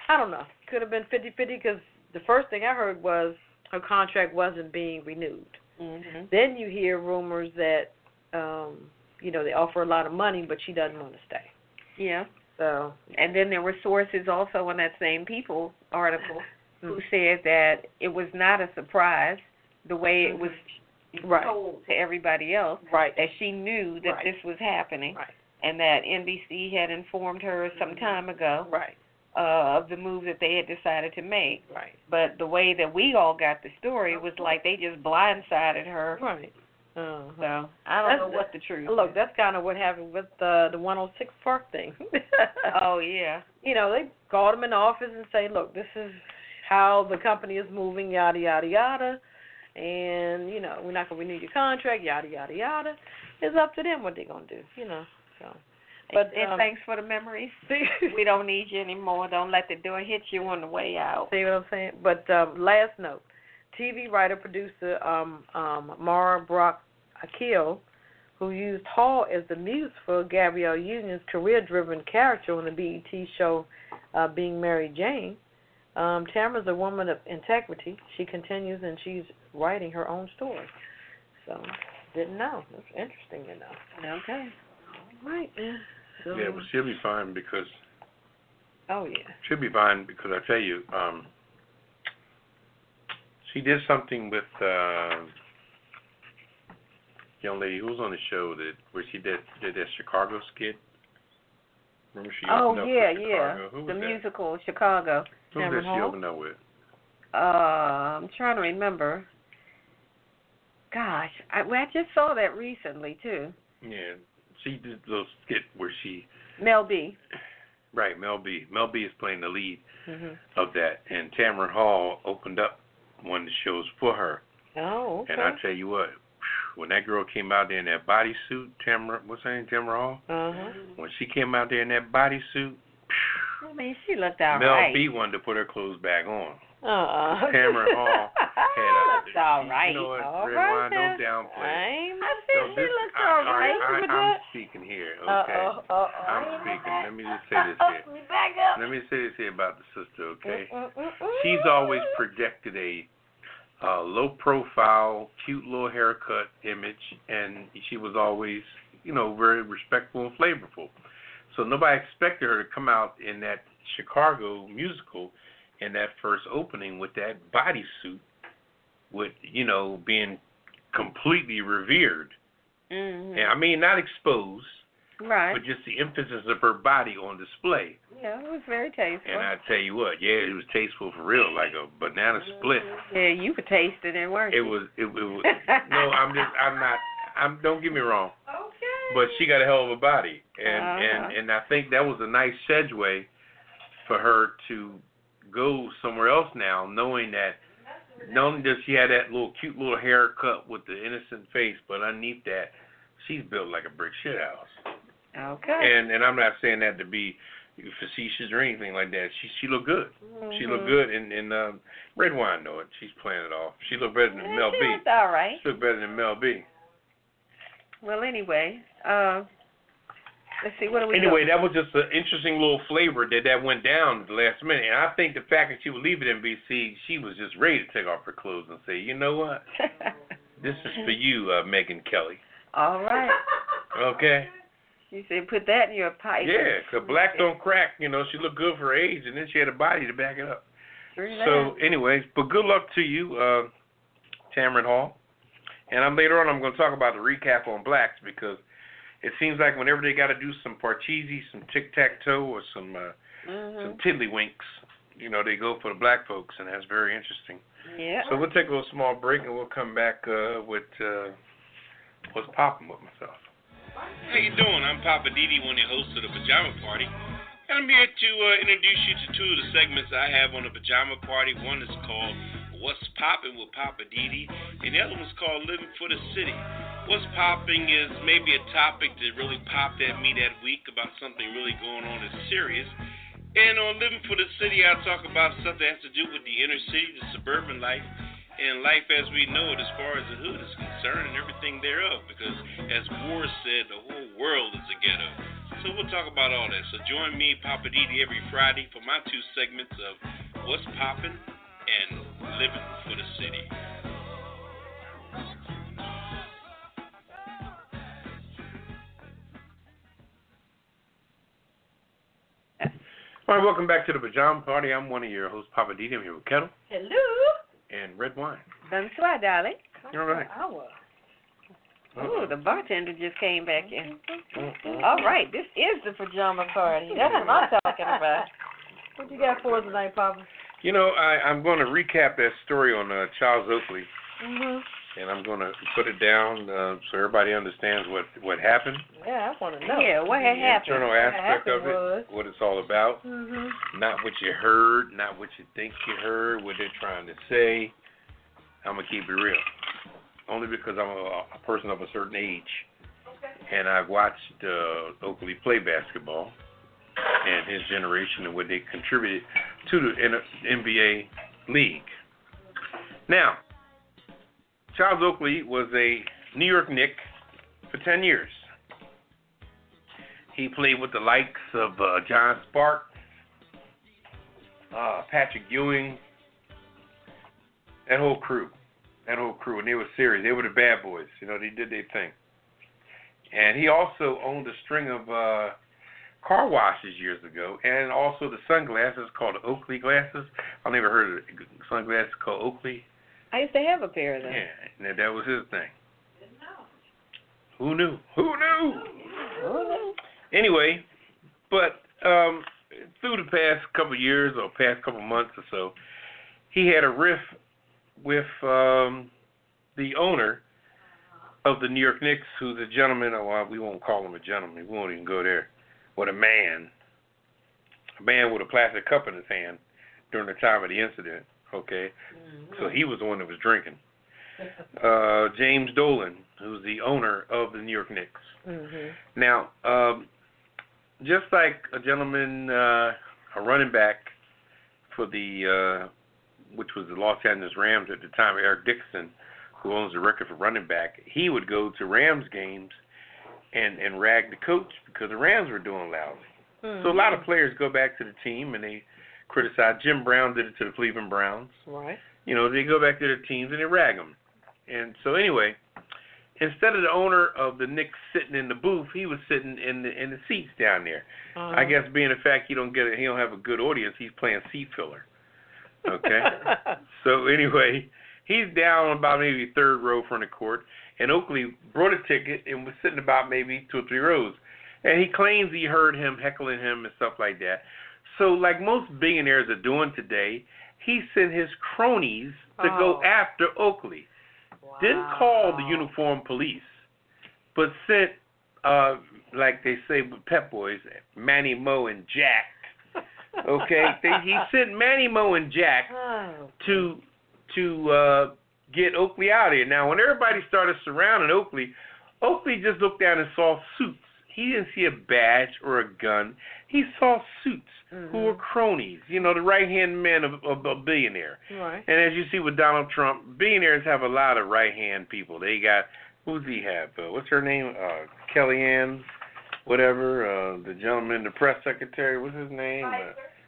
I don't know, could have been 50-50 because the first thing I heard was her contract wasn't being renewed. Then you hear rumors that, you know, they offer a lot of money, but she doesn't want to stay. Yeah. So. And then there were sources also in that same People article who said that it was not a surprise the way it was told to everybody else, that she knew that this was happening, and that NBC had informed her some time ago of the move that they had decided to make. But the way that we all got the story was like they just blindsided her. So I don't know what the truth is. Look, that's kind of what happened with the 106 Park thing. Oh, yeah. You know, they called them in the office and say, look, this is how the company is moving, yada, yada, yada. And, you know, we're not going to renew your contract, yada, yada, yada. It's up to them what they're going to do, you know. So, but thanks for the memories. We don't need you anymore. Don't let the door hit you on the way out. See what I'm saying? But last note, TV writer, producer Mara Brock Akil, who used Hall as the muse for Gabrielle Union's career-driven character on the BET show Being Mary Jane, Tamara's a woman of integrity. She continues, and she's writing her own story. So, didn't know. That's interesting to know. Okay. All right, then. So, Yeah, well, she'll be fine because. Oh yeah. She'll be fine because I tell you, she did something with young lady who was on the show where she did that Chicago skit. Remember she opened up for Chicago? Who was the that? musical Chicago. Who was that she opened up with? I'm trying to remember. Gosh, I just saw that recently too. Yeah, she did a little skit where she. Mel B. Right, Mel B. Mel B is playing the lead of that, and Tamron Hall opened up one of the shows for her. Oh, okay. And I tell you what, when that girl came out there in that bodysuit, what's her name, Tamron Hall? When she came out there in that bodysuit, I mean, she looked all Mel right. B wanted to put her clothes back on. Tamron Hall had looked all right. You know what, All Redwine, right, don't downplay. I said she looked all right. I'm speaking here, okay? I'm speaking. Let me just say this here. Let me say this here about the sister, okay? She's always projected a low-profile, cute little haircut image, and she was always, very respectful and flavorful. So nobody expected her to come out in that Chicago musical in that first opening with that bodysuit, with being completely revered. And I mean, not exposed, right? But just the emphasis of her body on display. Yeah, it was very tasteful. And I tell you what, yeah, it was tasteful for real, like a banana split. Yeah, you could taste it, and weren't you? It was. No, I'm not. Don't get me wrong. Okay. But she got a hell of a body, and I think that was a nice segue for her to go somewhere else now, knowing that she had that cute little haircut with the innocent face, but underneath that, she's built like a brick shit house. Okay. And I'm not saying that to be facetious or anything like that. She looked good. She looked good, and Redwine know it. She's playing it off. She looked better than Mel B. She looked all right. She looked better than Mel B. Well, anyway, let's see, what do we Anyway, that was just an interesting little flavor that went down at the last minute. And I think the fact that she would leave it in NBC, she was just ready to take off her clothes and say, you know what? This is for you, Megyn Kelly. All right. Okay. You said put that in your pipe. Yeah, because black don't crack. She looked good for her age, and then she had a body to back it up. So, anyways, but good luck to you, Tamron Hall. And later on I'm going to talk about the recap on blacks, because it seems like whenever they got to do some parcheesi, some tic-tac-toe, or some tiddlywinks, they go for the black folks, and that's very interesting. Yeah. So we'll take a little small break, and we'll come back with what's popping with myself. How you doing? I'm Poppa DD, one of the hosts of the Pajama Party, and I'm here to introduce you to two of the segments I have on the Pajama Party. One is called What's Poppin' with Poppa DD, and the other one's called Living for the City. What's Popping is maybe a topic that really popped at me that week about something really going on that's serious. And on Living for the City, I'll talk about stuff that has to do with the inner city, the suburban life, and life as we know it as far as the hood is concerned and everything thereof, because as Moore said, the whole world is a ghetto. So we'll talk about all that. So join me, Poppa DD, every Friday for my two segments of What's Poppin' and Living for the City. All right, welcome back to the Pajama Party. I'm one of your hosts, Poppa DD. I'm here with Ketel. Hello. And Redwine. Bonsoir, darling. All right. Oh, the bartender just came back in. All right, this is the Pajama Party. That's what I'm talking about. What you got for us tonight, Papa? I'm going to recap that story on Charles Oakley, and I'm going to put it down so everybody understands what happened. Yeah, I want to know. Yeah, what had happened? The internal aspect of it, what it's all about. Not what you heard, not what you think you heard, what they're trying to say. I'm going to keep it real. Only because I'm a person of a certain age, and I've watched Oakley play basketball and his generation and what they contributed to the NBA league. Now, Charles Oakley was a New York Knick for 10 years. He played with the likes of John Sparks, Patrick Ewing, that whole crew, and they were serious. They were the bad boys. They did their thing. And he also owned a string of car washes years ago, and also the sunglasses called the Oakley glasses. I never heard of sunglasses called Oakley. I used to have a pair of them. Yeah, and that was his thing. Didn't know. Who knew? Anyway, but through the past couple of years or past couple of months or so, he had a riff with the owner of the New York Knicks, who's a gentleman. Well, we won't call him a gentleman. We won't even go there. With a man with a plastic cup in his hand during the time of the incident. Okay, so he was the one that was drinking. James Dolan, who's the owner of the New York Knicks. Mm-hmm. Now, just like a gentleman, a running back for the, which was the Los Angeles Rams at the time, Eric Dixon, who owns the record for running back, he would go to Rams games and rag the coach because the Rams were doing lousy. Mm-hmm. So a lot of players go back to the team and they criticize. Jim Brown did it to the Cleveland Browns. Right. They go back to their teams and they rag them. And so anyway, instead of the owner of the Knicks sitting in the booth, he was sitting in the seats down there. Uh-huh. I guess being the fact he don't have a good audience, he's playing seat filler. Okay. So anyway, he's down about maybe third row from the court, and Oakley brought a ticket and was sitting about maybe 2 or 3 rows. And he claims he heard him heckling him and stuff like that. So like most billionaires are doing today, he sent his cronies to go after Oakley. Wow. Didn't call the uniformed police, but sent, like they say with Pep Boys, Manny, Mo, and Jack. Okay? He sent Manny, Mo, and Jack to get Oakley out of here. Now, when everybody started surrounding Oakley just looked down and saw suits. He didn't see a badge or a gun. He saw suits who were cronies, the right-hand men of a billionaire. Right. And as you see with Donald Trump, billionaires have a lot of right-hand people. They got, who's he have? What's her name? Kellyanne, whatever. The gentleman, the press secretary, what's his name?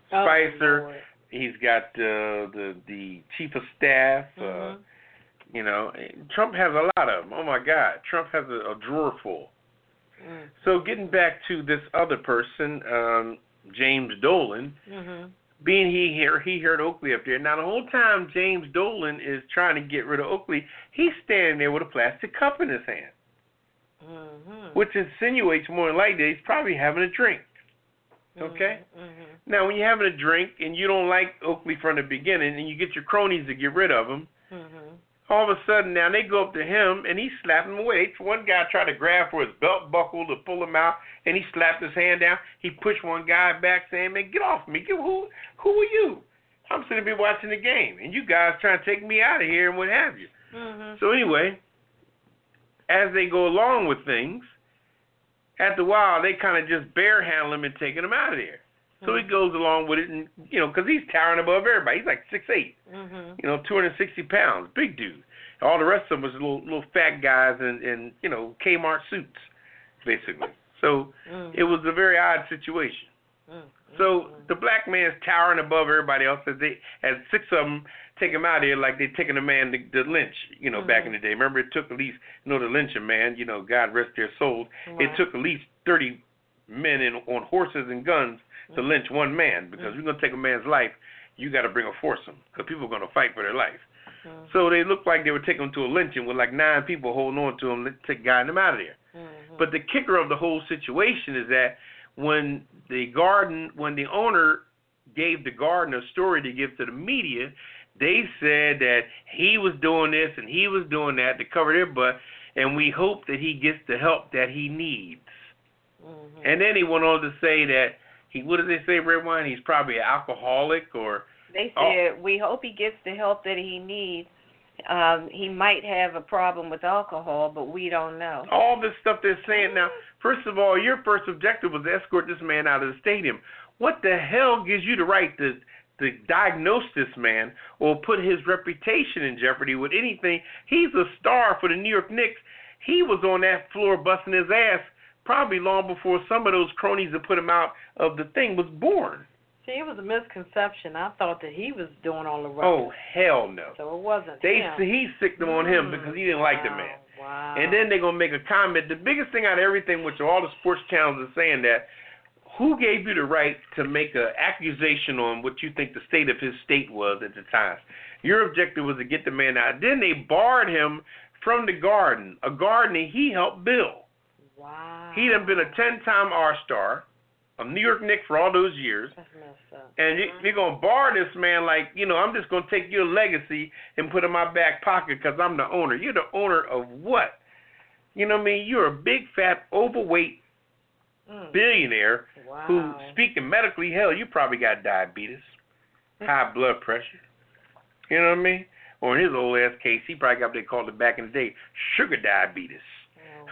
Spicer. Oh, he's got the chief of staff. Trump has a lot of them. Oh, my God. Trump has a drawer full. So getting back to this other person, James Dolan, being he heard Oakley up there. Now, the whole time James Dolan is trying to get rid of Oakley, he's standing there with a plastic cup in his hand, which insinuates more than likely he's probably having a drink. Okay? Now, when you're having a drink and you don't like Oakley from the beginning and you get your cronies to get rid of him, all of a sudden now they go up to him and he's slapping him away. One guy tried to grab for his belt buckle to pull him out, and he slapped his hand down. He pushed one guy back saying, "Man, get off me. Who are you? I'm sitting here watching the game, and you guys trying to take me out of here and what have you." So anyway, as they go along with things, after a while they kind of just bear handle him and taking him out of there. So he goes along with it, and because he's towering above everybody. He's like 6'8", 260 pounds, big dude. All the rest of them was little fat guys in Kmart suits, basically. So it was a very odd situation. So the black man's towering above everybody else. As 6 of them take him out of here like they're taking a man to lynch. Back in the day. Remember, it took at least the lynching man. God rest their souls. Right. It took at least 30 men on horses and guns to lynch one man, because if you're going to take a man's life, you got to bring a foursome, because people are going to fight for their life. So they looked like they were taking him to a lynching with like 9 people holding on to him to guide him out of there. But the kicker of the whole situation is that when the owner gave the garden a story to give to the media, they said that he was doing this and he was doing that to cover their butt, and we hope that he gets the help that he needs. And then he went on to say that what did they say, Redwine? He's probably an alcoholic, or they said we hope he gets the help that he needs. He might have a problem with alcohol, but we don't know. All this stuff they're saying now. First of all, your first objective was to escort this man out of the stadium. What the hell gives you the right to diagnose this man or put his reputation in jeopardy with anything? He's a star for the New York Knicks. He was on that floor busting his ass probably long before some of those cronies that put him out of the thing was born. See, it was a misconception. I thought that he was doing all the right. Oh, hell no. So it wasn't He sicked them on him because he didn't like the man. Wow. And then they're going to make a comment. The biggest thing out of everything, which all the sports channels are saying that, who gave you the right to make an accusation on what you think the state of his state was at the time? Your objective was to get the man out. Then they barred him from the Garden, a garden that he helped build. Wow. He done been a 10-time All-Star, a New York Knick for all those years. That's messed up. And you're going to bar this man like, I'm just going to take your legacy and put it in my back pocket because I'm the owner. You're the owner of what? You know what I mean? You're a big, fat, overweight billionaire who, speaking medically, hell, you probably got diabetes, high blood pressure. You know what I mean? Or in his old ass case, he probably got what they called it back in the day, sugar diabetes.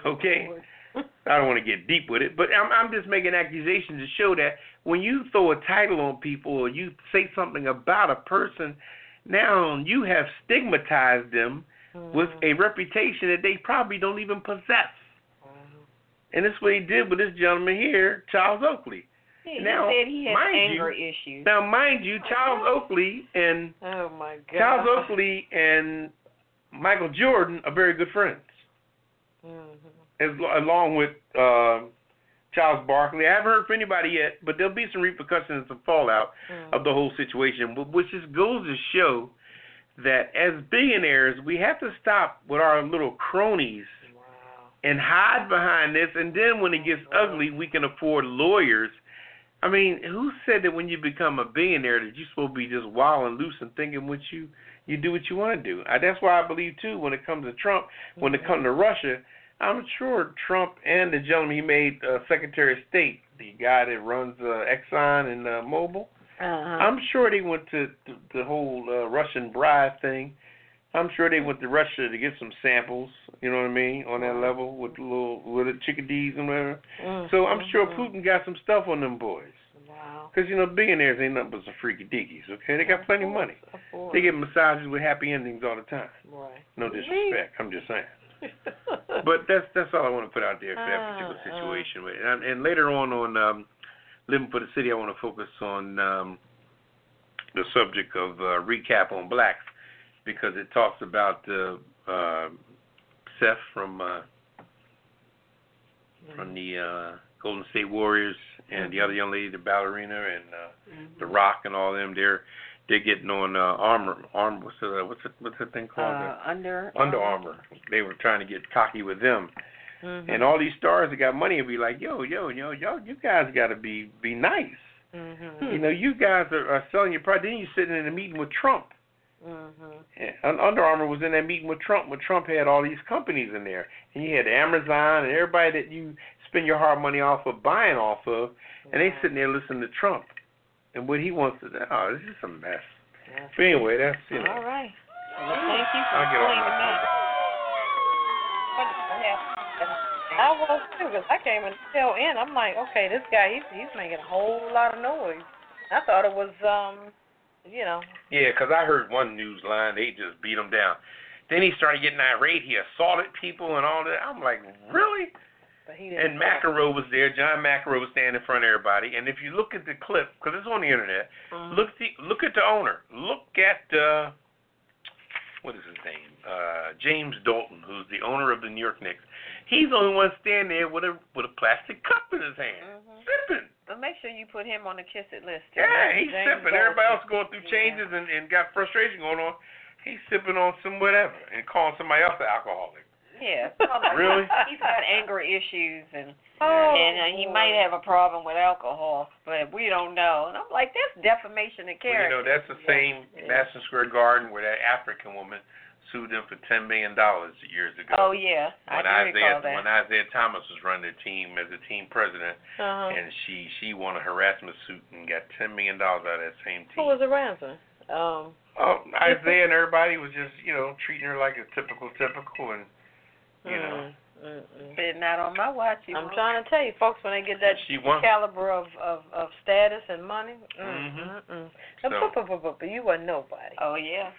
Okay? I don't want to get deep with it, but I'm just making accusations to show that when you throw a title on people or you say something about a person, now you have stigmatized them with a reputation that they probably don't even possess. And that's what he did with this gentleman here, Charles Oakley. He said he had anger issues. Now, mind you, Charles Oakley and Charles Oakley and Michael Jordan are very good friends. Along with Charles Barkley. I haven't heard from anybody yet, but there'll be some repercussions and some fallout of the whole situation, which just goes to show that as billionaires, we have to stop with our little cronies and hide behind this, and then when it gets ugly, we can afford lawyers. I mean, who said that when you become a billionaire that you're supposed to be just wild and loose and thinking what you do what you want to do? That's why I believe, too, when it comes to Trump, when it comes to Russia, I'm sure Trump and the gentleman he made Secretary of State, the guy that runs Exxon and Mobil, I'm sure they went to the whole Russian bribe thing. I'm sure they went to Russia to get some samples, you know what I mean, on that level with the chickadees and whatever. So I'm sure Putin got some stuff on them boys. Wow. Because, billionaires ain't nothing but some freaky deakies, okay? They got plenty of money. They get massages with happy endings all the time. Right. No disrespect, I'm just saying. But that's all I want to put out there for that particular situation. And later on Living for the City, I want to focus on the subject of recap on blacks, because it talks about Seth from the Golden State Warriors and the other young lady, the ballerina, and The Rock and all them. They're getting on armor. What's that thing called? Under Armour. They were trying to get cocky with them. And all these stars that got money will be like, yo, you guys got to be nice. You guys are selling your product. Then you're sitting in a meeting with Trump. And Under Armour was in that meeting with Trump when Trump had all these companies in there. And you had Amazon and everybody that you spend your hard money off of buying off of, and they sitting there listening to Trump. And what he wants to do, this is a mess. But anyway, that's, All right. Well, thank you for explaining that. I was too, because I came in the tail end. I'm like, okay, this guy, he's making a whole lot of noise. I thought it was, Yeah, because I heard one news line, they just beat him down. Then he started getting irate. He assaulted people and all that. I'm like, really? And McEnroe was there. John McEnroe was standing in front of everybody. And if you look at the clip, because it's on the internet, look at the owner. Look at what is his name? James Dalton, who's the owner of the New York Knicks. He's the only one standing there with a plastic cup in his hand, sipping. But make sure you put him on the kiss it list. Yeah, he's sipping. Everybody else going through changes and got frustration going on. He's sipping on some whatever and calling somebody else an alcoholic. Yeah. Really? He's got anger issues and he might have a problem with alcohol, but we don't know. And I'm like, that's defamation of character. Well, that's the same Madison Square Garden where that African woman sued them for $10 million years ago. Oh, yeah. I do recall that. When Isaiah Thomas was running the team as the team president, and she won a harassment suit and got $10 million out of that same team. Who was the ransom? Isaiah and everybody was just, treating her like a typical and, But not on my watch. I'm trying to tell you, folks, when they get that caliber of status and money, but you wasn't nobody. Oh, yeah.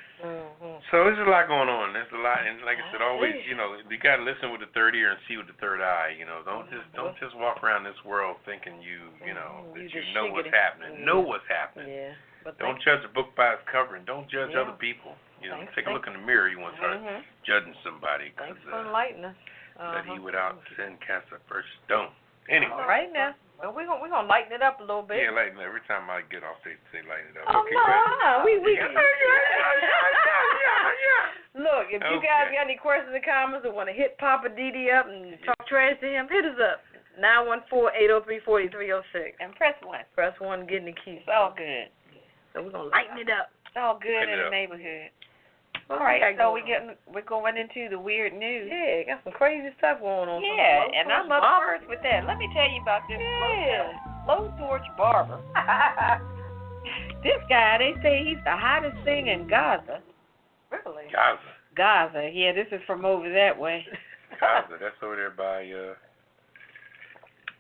So there's a lot going on. There's a lot, and like I said, always, you got to listen with the third ear and see with the third eye. Don't just walk around this world thinking that you know what's happening. Know what's happening. Yeah. But don't judge a book by its cover, and don't judge other people. Take a look in the mirror. You want to start judging somebody. Thanks for enlightening us. That he without sin cast the first stone. Anyway. All right now. Well, we're gonna lighten it up a little bit. Yeah, lighten it. Every time I get off, they say lighten it up. Oh, okay, no. We Look, if you guys got any questions or comments or want to hit Poppa DD up and talk trash to him, hit us up. 914-803-4306. And press 1. Press 1, getting the key. It's all good. So we're gonna lighten it up. It's all good in the neighborhood. All right, so we're going into the weird news. Yeah, got some crazy stuff going on. Yeah, and I'm up first with that. Let me tell you about this blowtorch barber. This guy, they say he's the hottest thing in Gaza. Really? Gaza. Yeah, this is from over that way. Gaza, that's over there by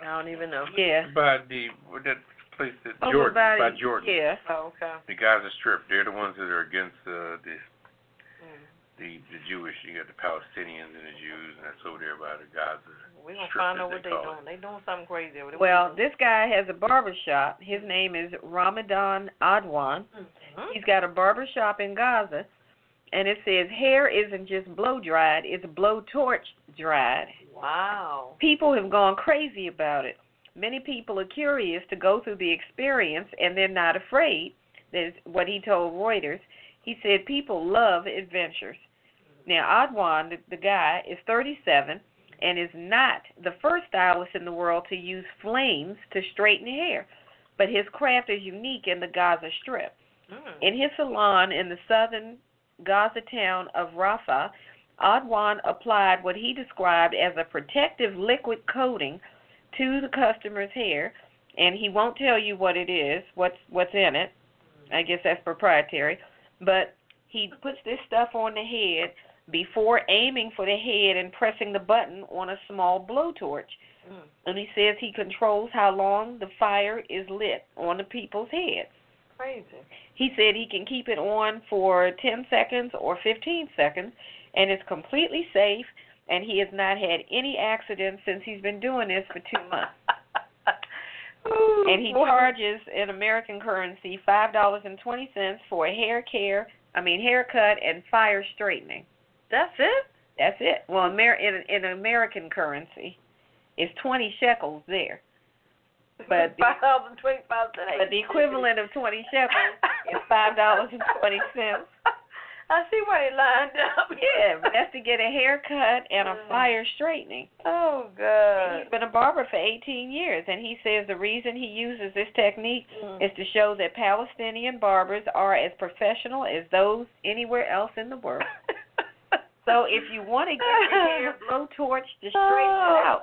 I don't even know. Yeah. By that place that Jordan. By Jordan. Yeah. Oh, okay. The Gaza Strip. They're the ones that are against the Jewish. You got the Palestinians and the Jews, and that's over there by the Gaza. We're going to find out what they're doing. They're doing something crazy over there. Well, this guy has a barber shop. His name is Ramadan Adwan. He's got a barber shop in Gaza, and it says hair isn't just blow-dried, it's blow-torch-dried. Wow. People have gone crazy about it. Many people are curious to go through the experience, and they're not afraid. That's what he told Reuters. He said people love adventures. Now, Adwan, the guy, is 37 and is not the first stylist in the world to use flames to straighten hair, but his craft is unique in the Gaza Strip. In his salon in the southern Gaza town of Rafah, Adwan applied what he described as a protective liquid coating to the customer's hair, and he won't tell you what it is, what's in it. I guess that's proprietary. But he puts this stuff on the head before aiming for the head and pressing the button on a small blowtorch. And he says he controls how long the fire is lit on the people's heads. Crazy. He said he can keep it on for 10 seconds or 15 seconds, and it's completely safe, and he has not had any accidents since he's been doing this for 2 months. And he charges in American currency $5.20 for a haircut and fire straightening. That's it? That's it. Well, in American currency, it's 20 shekels there. But $5.25. But the equivalent of 20 shekels is $5.20. I see why they lined up. Yeah, but that's to get a haircut and a fire straightening. Oh, God. He's been a barber for 18 years, and he says the reason he uses this technique is to show that Palestinian barbers are as professional as those anywhere else in the world. So if you want to get your hair blowtorch to straighten it out,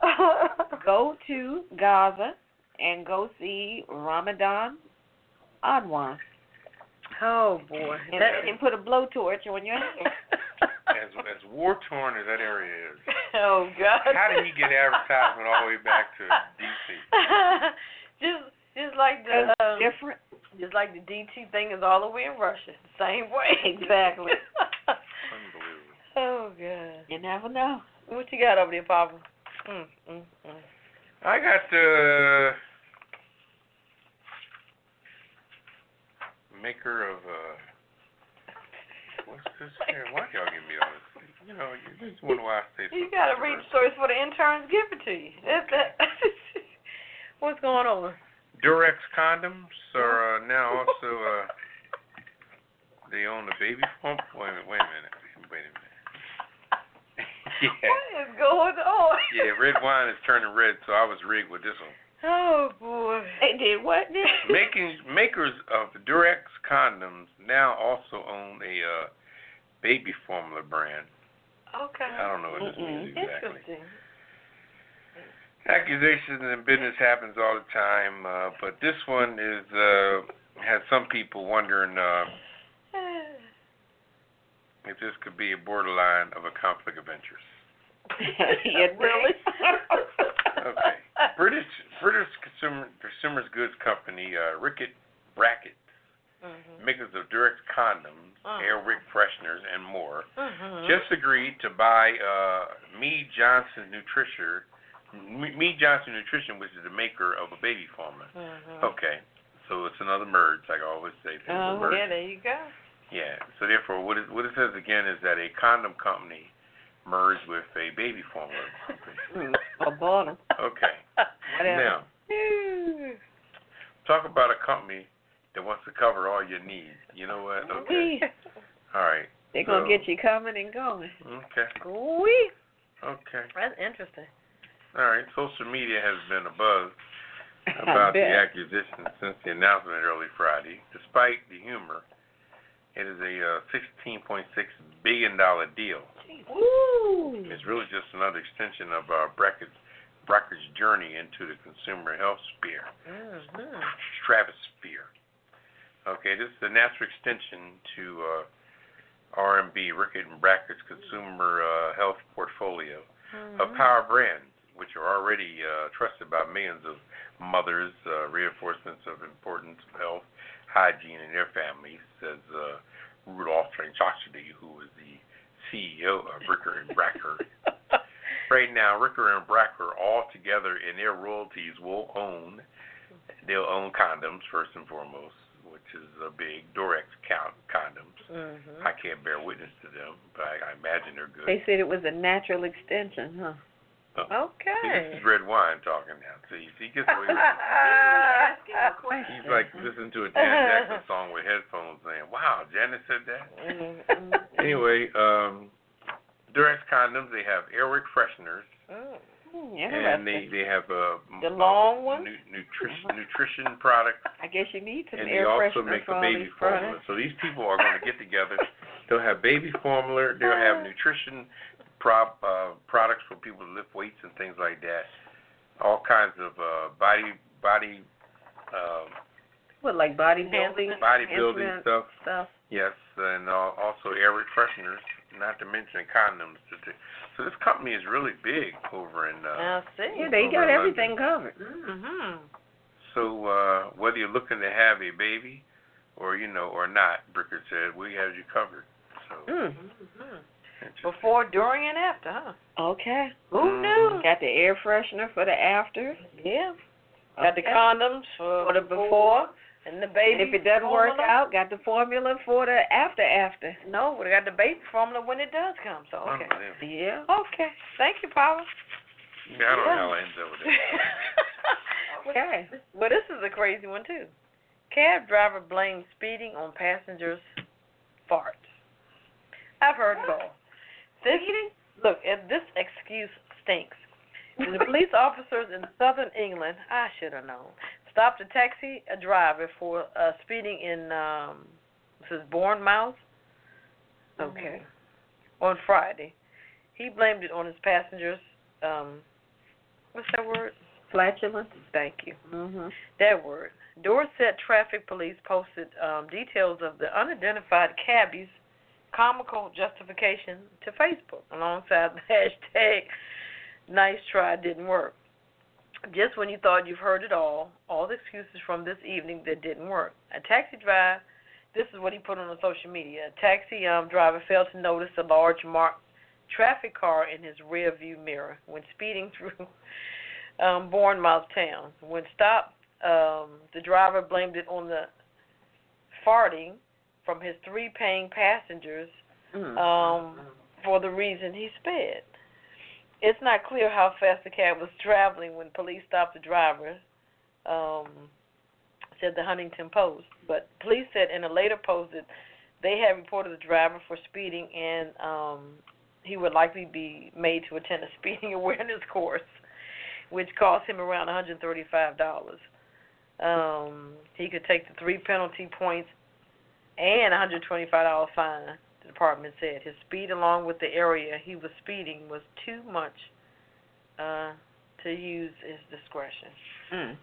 go to Gaza and go see Ramadan Adwan. Oh, boy. And put a blowtorch on your hair. As war-torn as that area is. Oh, God. How did he get advertisement all the way back to D.C.? Just like the different. Just like the DT thing is all the way in Russia. Same way. Exactly. Unbelievable. Oh, God. You never know. What you got over there, Papa? I got the maker of what's this here? Why y'all give me all this? You just wonder why I say something. You got to read the stories for the interns. Give it to you. What's going on? Durex condoms are now also they own the baby pump. Wait a minute. Yeah. What is going on? Yeah, Redwine is turning red, so I was rigged with this one. Oh, boy. They did what? Makers of Durex condoms now also own a baby formula brand. Okay. I don't know what this means exactly. Interesting. Accusations in business happens all the time, but this one has some people wondering if this could be a borderline of a conflict of interest. Really? Okay. British consumers goods company Ricket Brackett, makers of Durex condoms, air wick fresheners, and more, just agreed to buy Mead Johnson Nutrition, which is the maker of a baby formula. Okay. So it's another merge, like I always say. Yeah, there you go. Yeah. So therefore, what it says again is that a condom company merged with a baby formula company. Bottom. Okay. Now, talk about a company that wants to cover all your needs. You know what? Okay. All right. They're going to get you coming and going. Okay. Okay. That's interesting. All right. Social media has been abuzz about the acquisition since the announcement early Friday. Despite the humor, it is a $16.6 billion deal. Woo! It's really just another extension of Brackett's journey into the consumer health sphere, stratosphere. Okay, this is a natural extension to R&B, Ricket and Brackett's consumer health portfolio of power brands, which are already trusted by millions of mothers, reinforcements of importance of health, hygiene in their families, says Rudolph Tranchachity, who is the CEO of Ricker and Bracker. Right now, Ricker and Bracker all together in their royalties they'll own condoms first and foremost, which is a big Durex condoms. I can't bear witness to them, but I imagine they're good. They said it was a natural extension, huh? Okay. See, this is Redwine talking now. See, he gets away with it. Asking a question. He's like listening to a Janet Jackson song with headphones saying, wow, Janet said that? Anyway, Durex condoms, they have airwick fresheners. And they have the long one? Nutrition products. I guess you need some and air they also freshener make for a baby formula. So these people are going to get together. They'll have baby formula. They'll have nutrition products for people to lift weights and things like that. All kinds of body like bodybuilding? Bodybuilding stuff. Yes, and also air fresheners, not to mention condoms. So this company is really big over in they got everything London. covered. So whether you're looking to have a baby or not, Bricker said, we have you covered. So Before, during, and after, huh? Okay. Who knew? Got the air freshener for the after. Yeah. Got the condoms for the before and the baby. And if it doesn't work out, got the formula for the after. No, we got the baby formula when it does come. So okay. Yeah. Okay. Thank you, Paula. Yeah, I don't know how it ends over there. Okay. Well, this is a crazy one too. Cab driver blames speeding on passengers' farts. I've heard it all. This excuse stinks. The police officers in southern England, I should have known, stopped a taxi driver for speeding in this is Bournemouth. Okay. On Friday. He blamed it on his passengers. What's that word? Flatulence. Thank you. That word. Dorset Traffic Police posted details of the unidentified cabbie's comical justification to Facebook alongside the hashtag nice try didn't work. Just when you thought you've heard it all the excuses from this evening that didn't work. A taxi driver, this is what he put on the social media, a taxi driver failed to notice a large marked traffic car in his rear view mirror when speeding through Bournemouth town. When stopped, the driver blamed it on the farting from his 3 paying passengers for the reason he sped. It's not clear how fast the cab was traveling when police stopped the driver, said the Huntington Post. But police said in a later post that they had reported the driver for speeding and he would likely be made to attend a speeding awareness course, which cost him around $135. He could take the 3 penalty points and $125 fine, the department said. His speed along with the area he was speeding was too much to use his discretion.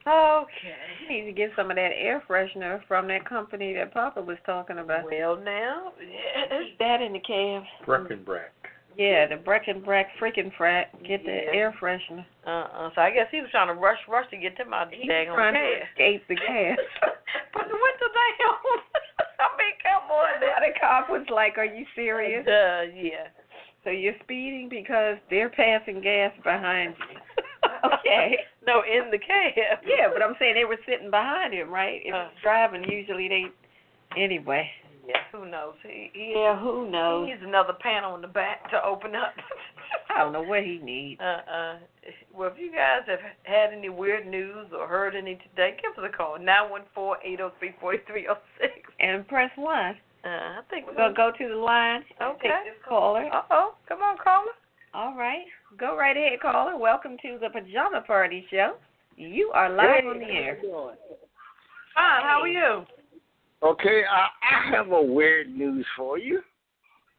Okay. You need to get some of that air freshener from that company that Papa was talking about. Well, now, is that in the cab? Breck and Brack. Yeah, the Breckenbrack freaking frack. Get the air freshener. So I guess he was trying to rush to get them out of the daggone gas. Trying to escape the gas. But the winter down. I mean, come on. The cop was like, "Are you serious?" Yeah. So you're speeding because they're passing gas behind you. Okay. No, in the cab. Yeah, but I'm saying they were sitting behind him, right? If he's driving, usually they. Anyway. Yeah, who knows? Who knows? He needs another panel in the back to open up. I don't know what he needs. Well, if you guys have had any weird news or heard any today, give us a call, 914-803-4306. And press 1. I think we're going to go to the line. Okay. Take this caller. Uh-oh. Come on, caller. All right. Go right ahead, caller. Welcome to the Pajama Party Show. You are live on the air. Fine. How are you? Okay, I have a weird news for you.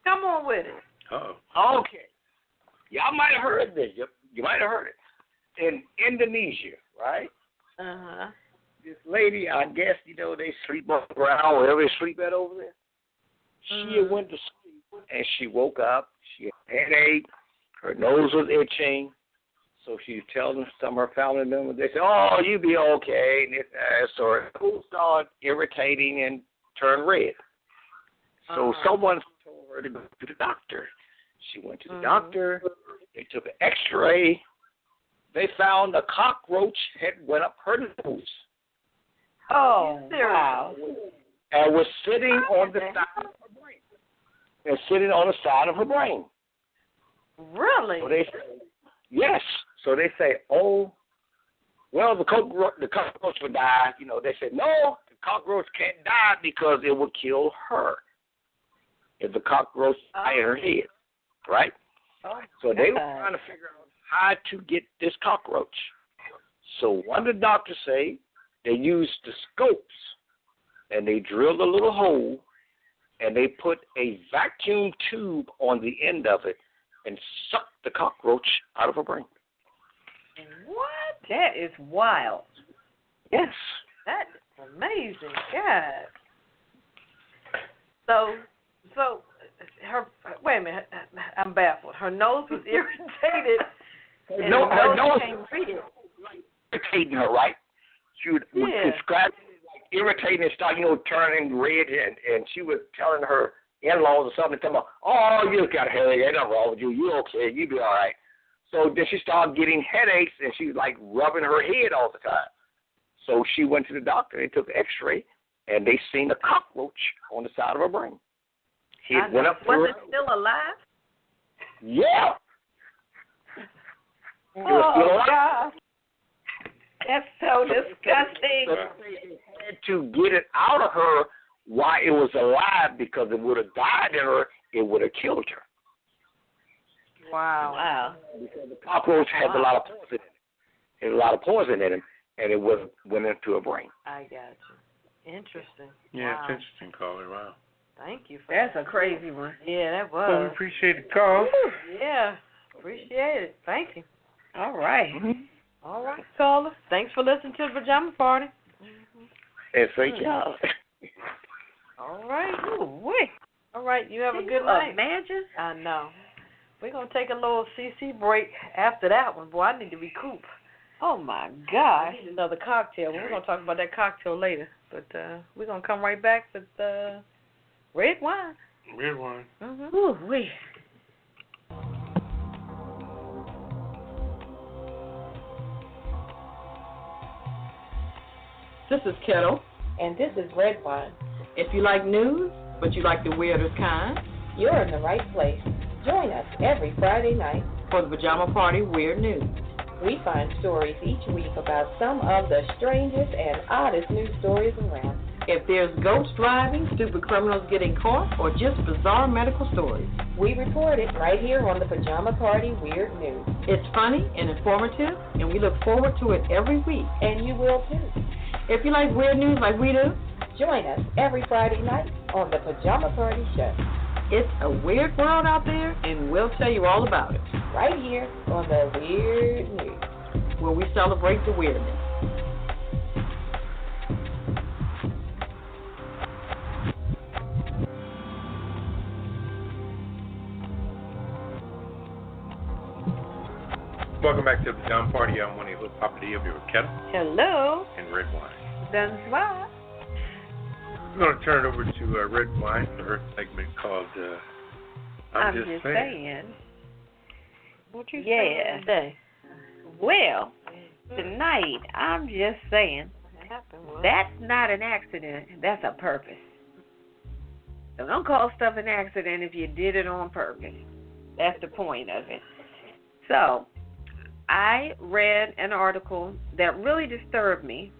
Come on with it. Uh-oh. Okay. Y'all might have heard this. You might have heard it. In Indonesia, right? Uh-huh. This lady, I guess, they sleep on the ground, wherever they sleep at over there. She went to sleep, and she woke up. She had a headache. Her nose was itching. So she's telling some of her family members, they say, "Oh, you be okay." And so her nose started irritating and turned red. So someone told her to go to the doctor. She went to the doctor. They took an X-ray. They found a cockroach had went up her nose. Oh, wow. And was sitting on the side of her brain. And sitting on the side of her brain. Really? So they say, yes. So they say, "Oh, well, the cockroach would die." They said, "No, the cockroach can't die because it would kill her if the cockroach died in her head." Right? So they were trying to figure out how to get this cockroach. So one of the doctors say they used the scopes and they drilled a little hole and they put a vacuum tube on the end of it and sucked the cockroach out of her brain. What? That is wild. Yes. That is amazing. God. So her, wait a minute, I'm baffled. Her nose was irritated. And her nose became red. Irritating her, right? She would describe it like irritating and start, turning red, and she was telling her in-laws or something, telling them, "Oh, you got a headache, ain't nothing wrong with you, you okay, you be all right." So then she started getting headaches, and she's like rubbing her head all the time. So she went to the doctor, they took an X-ray, and they seen a cockroach on the side of her brain. It went up was it still alive? Yeah. It was still alive. God. That's so disgusting. So they had to get it out of her while it was alive, because it would have died in her, it would have killed her. Wow. Because the cockroach had a lot of poison in it. It had a lot of poison in it, and it went into her brain. I got you. Interesting. Yeah, it's interesting, caller. Wow. Thank you for That's a crazy one. Yeah, that was. Well, we appreciate the call. Yeah, appreciate it. Thank you. All right. All right, caller. Thanks for listening to the Pajama Party. And thank you. All right. Ooh, wait. All right, you have a good night. Imagine? I know. We're going to take a little CC break after that one. Boy, I need to recoup. Oh, my gosh. I need another cocktail. We're going to talk about that cocktail later. But we're going to come right back with red wine. Red wine. Ooh, wait. This is Ketel. And this is Redwine. If you like news, but you like the weirdest kind, You're in the right place. Join us every Friday night. for the Pajama Party Weird News. We find stories each week about some of the strangest and oddest news stories around. If there's ghosts driving, stupid criminals getting caught, or just bizarre medical stories, We report it right here on the Pajama Party Weird News. it's funny and informative, and we look forward to it every week. And you will too. If you like weird news like we do, Join us every Friday night on the Pajama Party Show. it's a weird world out there, and we'll tell you all about it, Right here on the Weird News. where we celebrate the weirdness. welcome back to the Pajama Party. I'm one of your Poppa DD. I'm here with Ketel. Hello. And Redwine. Bonsoir. We're going to turn it over to Redwine for her segment called I'm Just Saying. What you saying today? Well, tonight, I'm just saying, that's not an accident. That's a purpose. So don't call stuff an accident if you did it on purpose. That's the point of it. So, I read an article that really disturbed me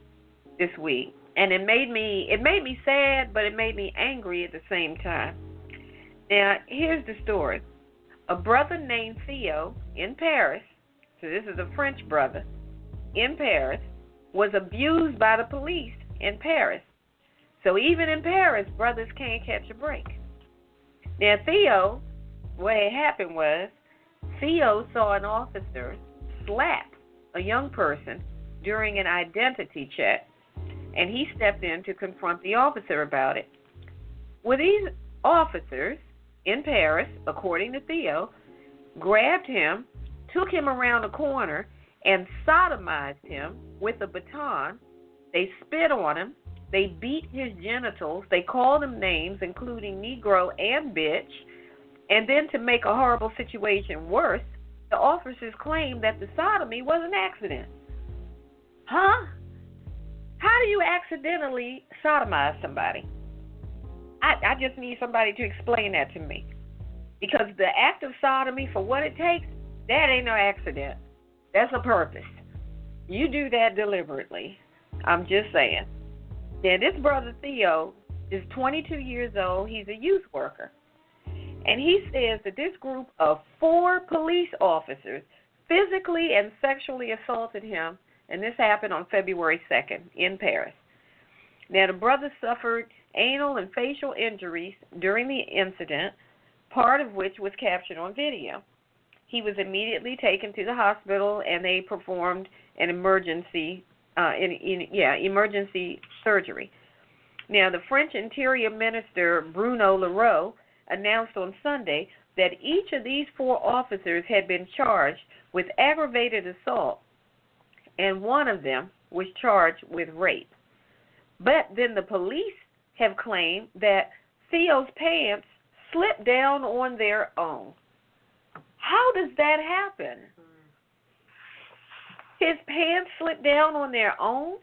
this week, and it made me sad, but it made me angry at the same time. Now, here's the story. A brother named Theo in Paris, so this is a French brother, in Paris, was abused by the police in Paris. So even in Paris, brothers can't catch a break. Now, Theo, what had happened was, Theo saw an officer slap a young person during an identity check, and he stepped in to confront the officer about it. Well, these officers in Paris, according to Theo, grabbed him, took him around a corner, and sodomized him with a baton. They spit on him. They beat his genitals. They called him names, including Negro and bitch. And then to make a horrible situation worse, the officers claimed that the sodomy was an accident. Huh? How do you accidentally sodomize somebody? I just need somebody to explain that to me. Because the act of sodomy, for what it takes, that ain't no accident. That's a purpose. You do that deliberately. I'm just saying. Now, this brother Theo is 22 years old. He's a youth worker. And he says that this group of 4 police officers physically and sexually assaulted him, and this happened on February 2nd in Paris. Now, the brother suffered anal and facial injuries during the incident, part of which was captured on video. He was immediately taken to the hospital, and they performed an emergency surgery. Now, the French Interior Minister Bruno Leroux announced on Sunday that each of these 4 officers had been charged with aggravated assault, and one of them was charged with rape. But then the police have claimed that Theo's pants slipped down on their own. How does that happen? His pants slipped down on their own,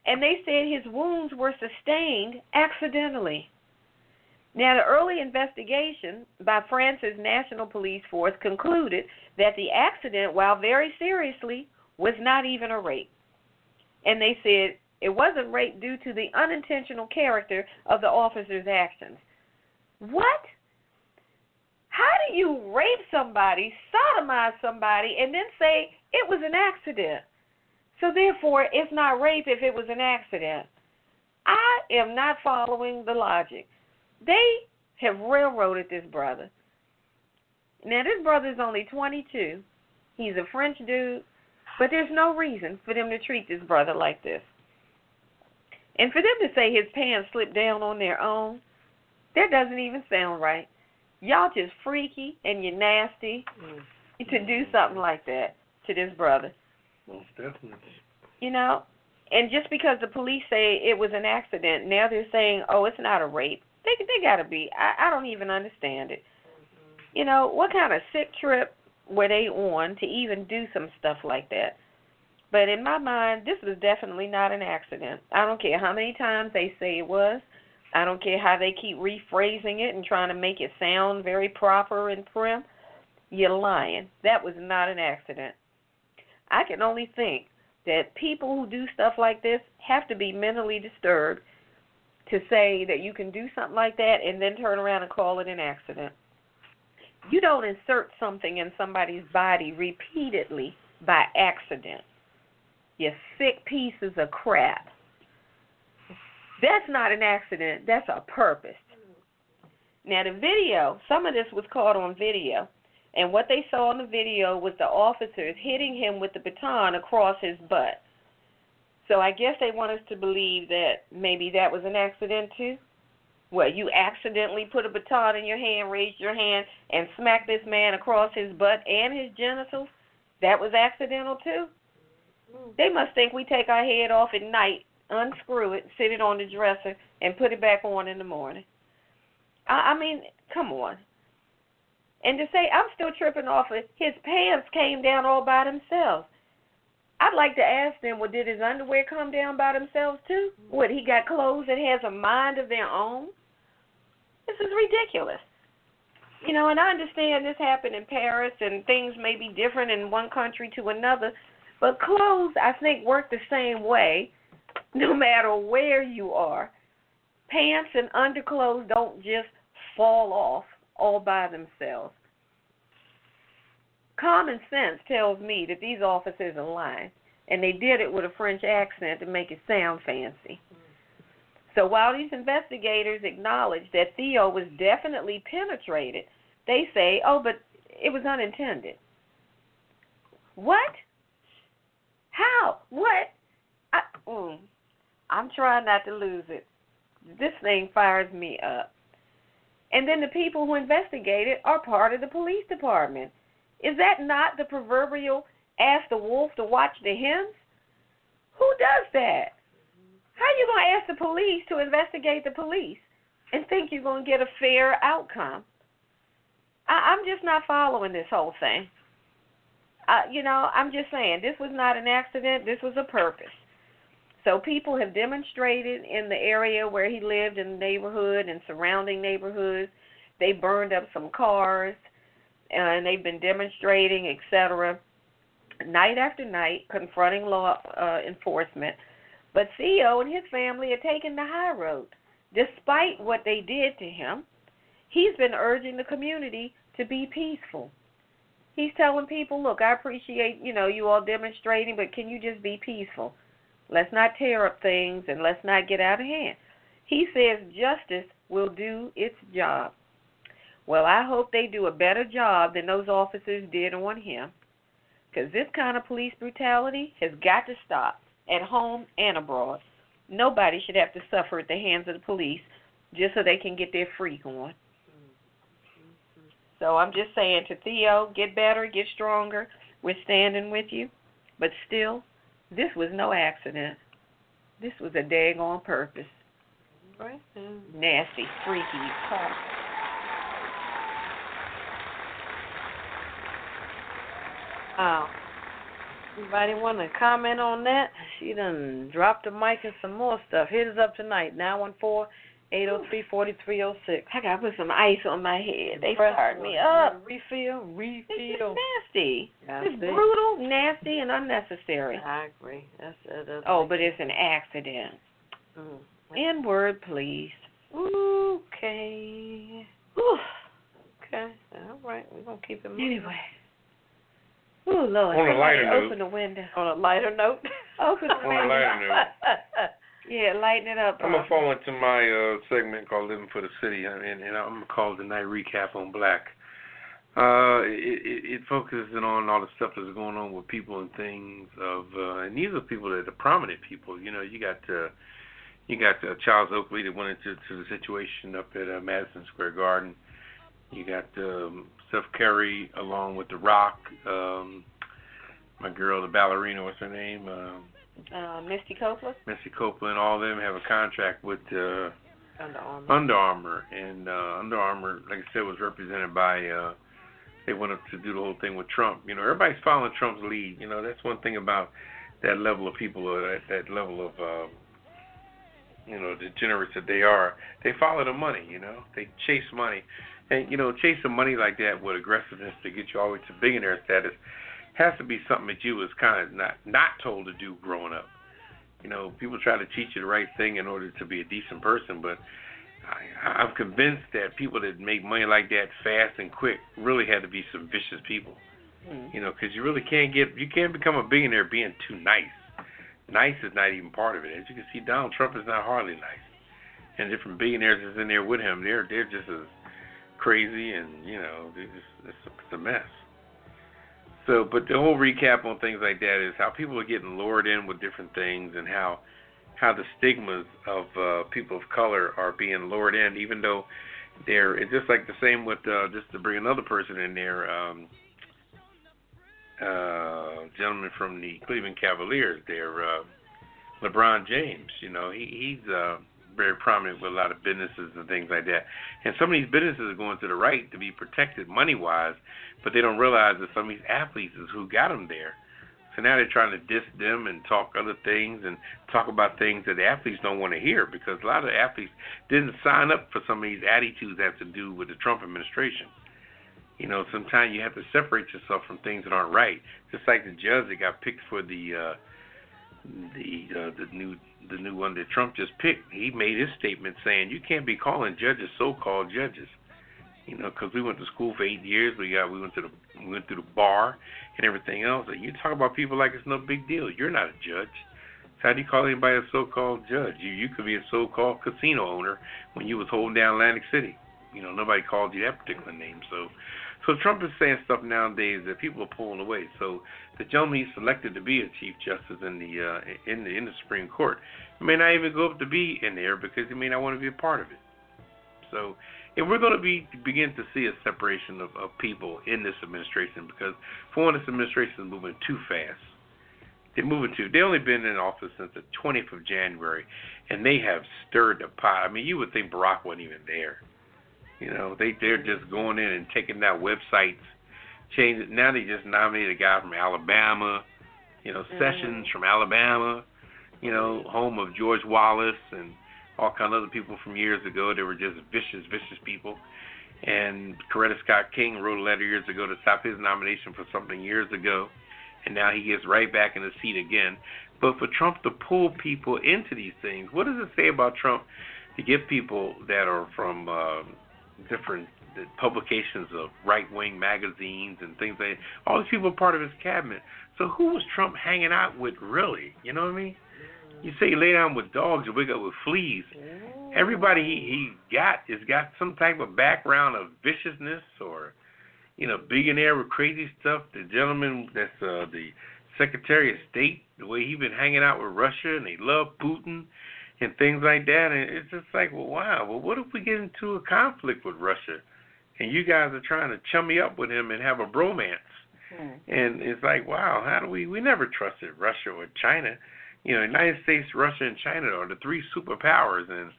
and they said his wounds were sustained accidentally. Now, the early investigation by France's National Police Force concluded that the accident, while very seriously, was not even a rape. And they said it wasn't rape due to the unintentional character of the officer's actions. What? How do you rape somebody, sodomize somebody, and then say it was an accident? So therefore, it's not rape if it was an accident. I am not following the logic. They have railroaded this brother. Now, this brother is only 22. He's a French dude, but there's no reason for them to treat this brother like this. And for them to say his pants slipped down on their own, that doesn't even sound right. Y'all just freaky and you're nasty to do something like that to this brother. Most definitely. You know, and just because the police say it was an accident, now they're saying, oh, it's not a rape. They got to be. I don't even understand it. You know, what kind of sick trip were they on to even do some stuff like that? But in my mind, this was definitely not an accident. I don't care how many times they say it was. I don't care how they keep rephrasing it and trying to make it sound very proper and prim. You're lying. That was not an accident. I can only think that people who do stuff like this have to be mentally disturbed to say that you can do something like that and then turn around and call it an accident. You don't insert something in somebody's body repeatedly by accident. You sick pieces of crap. That's not an accident. That's a purpose. Now, the video, some of this was caught on video, and what they saw in the video was the officers hitting him with the baton across his butt. So I guess they want us to believe that maybe that was an accident too. Well, you accidentally put a baton in your hand, raised your hand, and smacked this man across his butt and his genitals? That was accidental too? They must think we take our head off at night, unscrew it, sit it on the dresser, and put it back on in the morning. I mean, come on. And to say I'm still tripping off of his pants came down all by themselves. I'd like to ask them, well, did his underwear come down by themselves too? What, he got clothes that has a mind of their own? This is ridiculous. You know, and I understand this happened in Paris and things may be different in one country to another, but clothes, I think, work the same way no matter where you are. Pants and underclothes don't just fall off all by themselves. Common sense tells me that these officers are lying, and they did it with a French accent to make it sound fancy. So while these investigators acknowledge that Theo was definitely penetrated, they say, oh, but it was unintended. What? How? What? I'm trying not to lose it. This thing fires me up. And then the people who investigated are part of the police department. Is that not the proverbial ask the wolf to watch the hens? Who does that? How are you going to ask the police to investigate the police and think you're going to get a fair outcome? I'm just not following this whole thing. I'm just saying, this was not an accident. This was a purpose. So people have demonstrated in the area where he lived in the neighborhood and surrounding neighborhoods. They burned up some cars, and they've been demonstrating, etc., night after night, confronting law enforcement. But Theo and his family are taking the high road. Despite what they did to him, he's been urging the community to be peaceful. He's telling people, look, I appreciate, you all demonstrating, but can you just be peaceful? Let's not tear up things and let's not get out of hand. He says justice will do its job. Well, I hope they do a better job than those officers did on him, because this kind of police brutality has got to stop at home and abroad. Nobody should have to suffer at the hands of the police just so they can get their freak on. So I'm just saying to Theo, get better, get stronger. We're standing with you. But still, this was no accident. This was a daggone purpose. Right. Nasty, freaky cop. Oh. Anybody want to comment on that? She done dropped the mic and some more stuff. Hit us up tonight, 914-803-4306. I got to put some ice on my head. They fired me up. Refill. This is nasty. It's brutal, nasty, and unnecessary. I agree. That's but it's an accident. N-word, please. Okay. Okay. All right. We're going to keep it moving. Anyway. Oh, Lord. On a lighter note. Open the window. On a lighter note? Open the window. On a lighter note. Yeah, lighten it up. I'm going to fall into my segment called Living for the City, and I'm going to call it the Night Recap on Black. It focuses on all the stuff that's going on with people and things and these are people that are prominent people. You got Charles Oakley that went into the situation up at Madison Square Garden. You got Steph Curry along with The Rock, my girl, the ballerina, what's her name? Misty Copeland. Misty Copeland. All of them have a contract with Under Armour. And Under Armour, like I said, was represented by, they went up to do the whole thing with Trump. Everybody's following Trump's lead. That's one thing about that level of people, that level of, degenerates that they are. They follow the money, They chase money. And, chasing money like that with aggressiveness to get you all the way to billionaire status has to be something that you was kind of not told to do growing up. People try to teach you the right thing in order to be a decent person, but I'm convinced that people that make money like that fast and quick really had to be some vicious people. Because you really can't become a billionaire being too nice. Nice is not even part of it. As you can see, Donald Trump is not hardly nice. And different billionaires that's in there with him, they're just as crazy, and it's a mess. So, but the whole recap on things like that is how people are getting lured in with different things, and how the stigmas of people of color are being lured in, even though it's just like the same with just to bring another person in there. gentleman from the Cleveland Cavaliers there, LeBron James. You know, he's very prominent with a lot of businesses and things like that. And some of these businesses are going to the right to be protected money-wise, but they don't realize that some of these athletes is who got them there. So now they're trying to diss them and talk other things and talk about things that the athletes don't want to hear, because a lot of the athletes didn't sign up for some of these attitudes that have to do with the Trump administration. You know, sometimes you have to separate yourself from things that aren't right. Just like the judge that got picked for the new one that Trump just picked. He made his statement saying you can't be calling judges so-called judges. You know, because we went to school for 8 years. We went through the bar and everything else. And you talk about people like it's no big deal. You're not a judge. So how do you call anybody a so-called judge? You could be a so-called casino owner when you was holding down Atlantic City. You know, nobody called you that particular name. So Trump is saying stuff nowadays that people are pulling away. So the gentleman he selected to be a Chief Justice in the Supreme Court may not even go up to be in there because he may not want to be a part of it. So, and we're going to begin to see a separation of people in this administration, because for one, this administration is moving too fast. They've only been in office since the 20th of January, and they have stirred the pot. I mean, you would think Barack wasn't even there. You know, they're just going in and taking down websites, changing. Now they just nominated a guy from Alabama, you know, Sessions from Alabama, you know, home of George Wallace and all kind of other people from years ago. They were just vicious people. And Coretta Scott King wrote a letter years ago to stop his nomination for something years ago, and now he gets right back in the seat again. But for Trump to pull people into these things, what does it say about Trump to get people that are from different publications of right-wing magazines and things like that? All these people are part of his cabinet. So who was Trump hanging out with, really? You know what I mean? You say you lay down with dogs, you wake up with fleas. Everybody he got has got some type of background of viciousness or, you know, billionaire with crazy stuff. The gentleman that's the Secretary of State, the way he been hanging out with Russia, and they love Putin and things like that. And it's just like, well, wow. Well, what if we get into a conflict with Russia, and you guys are trying to chummy up with him and have a bromance? And it's like, wow, how do we never trusted Russia or China. You know, United States, Russia, and China are the three superpowers, and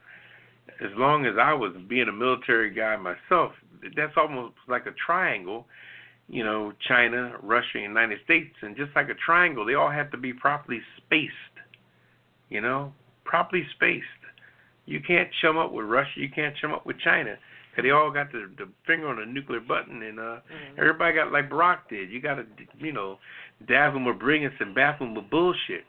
as long as I was being a military guy myself, that's almost like a triangle, you know, China, Russia, and United States. And just like a triangle, they all have to be properly spaced, you know, properly spaced. You can't chum up with Russia, you can't chum up with China, because they all got the finger on the nuclear button, and everybody got, like Barack did, you got to, you know, dazzle them with brilliance and baffle them with bullshit.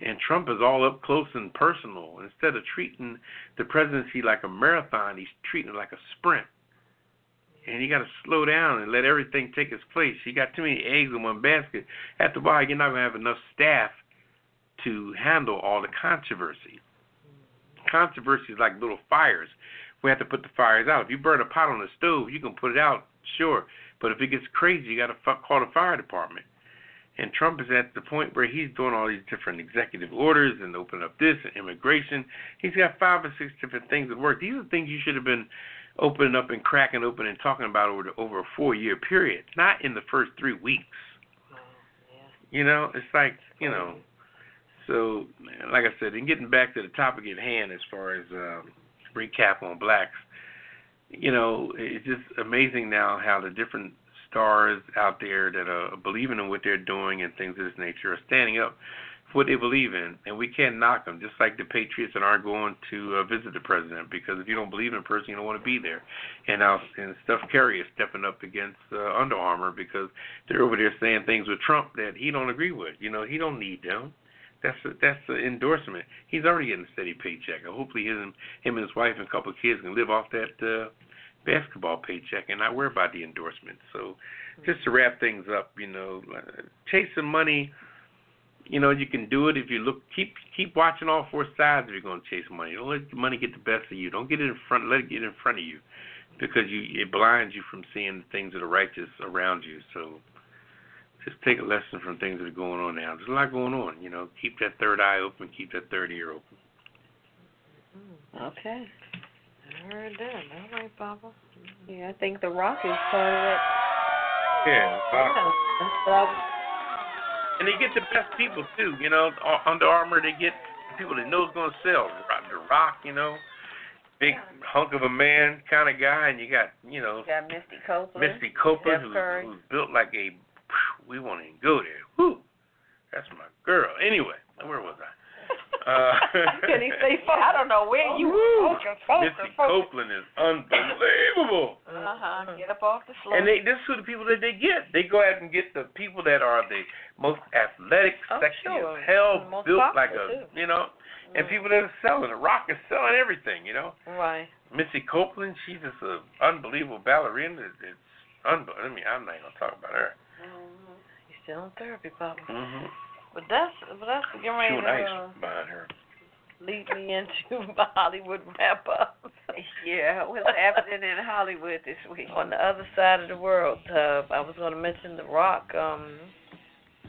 And Trump is all up close and personal. Instead of treating the presidency like a marathon, he's treating it like a sprint. And you got to slow down and let everything take its place. You got too many eggs in one basket. After a while, you're not going to have enough staff to handle all the controversy. Controversy is like little fires. We have to put the fires out. If you burn a pot on the stove, you can put it out, sure. But if it gets crazy, you got to call the fire department. And Trump is at the point where he's doing all these different executive orders and opening up this and immigration. He's got 5 or 6 different things at work. These are things you should have been opening up and cracking open and talking about over a 4-year period, not in the first 3 weeks. You know, it's like, you know. So, like I said, and getting back to the topic at hand as far as recap on blacks, you know, it's just amazing now how the different stars out there that are believing in what they're doing and things of this nature are standing up for what they believe in, and we can't knock them, just like the patriots that aren't going to visit the president, because if you don't believe in a person, you don't want to be there. And Steph Curry is stepping up against Under Armour because they're over there saying things with Trump that he don't agree with. You know, he don't need them. That's the endorsement. He's already getting a steady paycheck. Hopefully him and his wife and a couple of kids can live off that basketball paycheck and not worry about the endorsement. So just to wrap things up, you know, chasing money, you know, you can do it if you keep watching all 4 sides if you're going to chase money. Don't let the money get the best of you. Don't get it in front, let it get in front of you, because it blinds you from seeing the things that are righteous around you. So just take a lesson from things that are going on now. There's a lot going on, you know. Keep that third eye open, keep that third ear open. Okay. I heard that. All right, Papa. Yeah, I think The Rock is part of that. And they get the best people too. You know, Under Armour, they get people that know it's going to sell. The Rock, you know, big hunk of a man kind of guy, and you got Misty Copeland. Misty Copeland, who's built like a. We won't even go there. Whoo, that's my girl. Anyway, where was I? Can he say? I don't know where you were. Misty Copeland is unbelievable. Get up off the slope. And this is who the people that they get. They go out and get the people that are the most athletic, sexy as hell, built like a, and people that are selling. The Rock is selling everything, Right. Misty Copeland, she's just an unbelievable ballerina. It's unbelievable. I mean, I'm not going to talk about her. He's still in therapy, Papa. But that's getting ready to behind her. Lead me into my Hollywood wrap up. Yeah, what's happening in Hollywood this week? On the other side of the world, I was going to mention The Rock.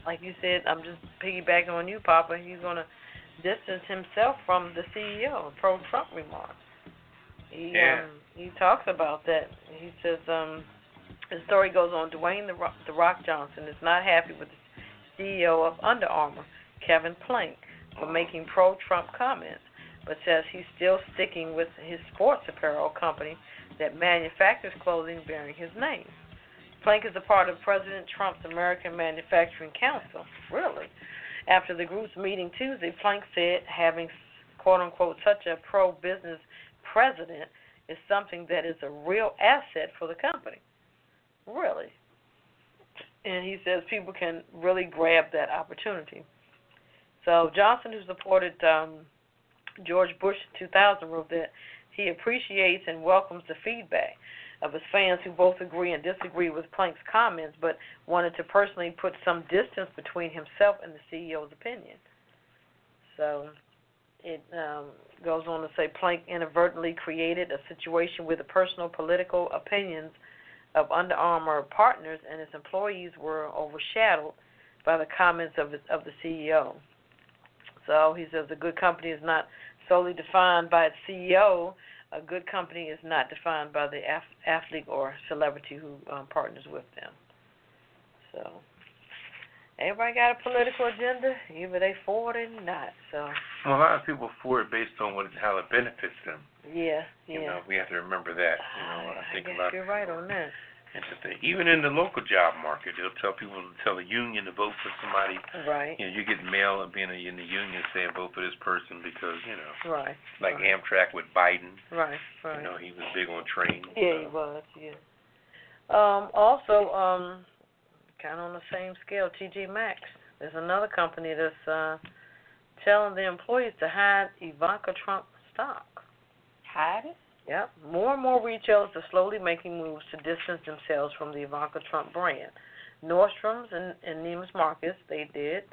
Like you said, I'm just piggybacking on you, Papa. He's going to distance himself from the CEO, pro-Trump remarks. He talks about that. He says, the story goes on, Dwayne The Rock Johnson is not happy with the CEO of Under Armour, Kevin Plank, for making pro-Trump comments, but says he's still sticking with his sports apparel company that manufactures clothing bearing his name. Plank is a part of President Trump's American Manufacturing Council. Really? After the group's meeting Tuesday, Plank said having, quote-unquote, such a pro-business president is something that is a real asset for the company. Really? And he says people can really grab that opportunity. So Johnson, who supported George Bush in 2000, wrote that he appreciates and welcomes the feedback of his fans who both agree and disagree with Plank's comments, but wanted to personally put some distance between himself and the CEO's opinion. So it goes on to say Plank inadvertently created a situation where the personal political opinions of Under Armour partners and its employees were overshadowed by the comments of the CEO. So he says a good company is not solely defined by its CEO. A good company is not defined by the athlete or celebrity who partners with them. So everybody got a political agenda, either they for it or not. So a lot of people for it based on how it benefits them. Yeah. We have to remember that. I guess you're right on that. Interesting. Even in the local job market, they'll tell the union to vote for somebody. Right. You get mail being in the union saying vote for this person because Right. Like Amtrak with Biden. Right. He was big on trains. Yeah, he was. Yeah. Also, kind of on the same scale, TJ Maxx. There's another company that's telling the employees to hide Ivanka Trump stock. Hide it? Yep. More and more retailers are slowly making moves to distance themselves from the Ivanka Trump brand. Nordstrom's and Neiman Marcus, they did.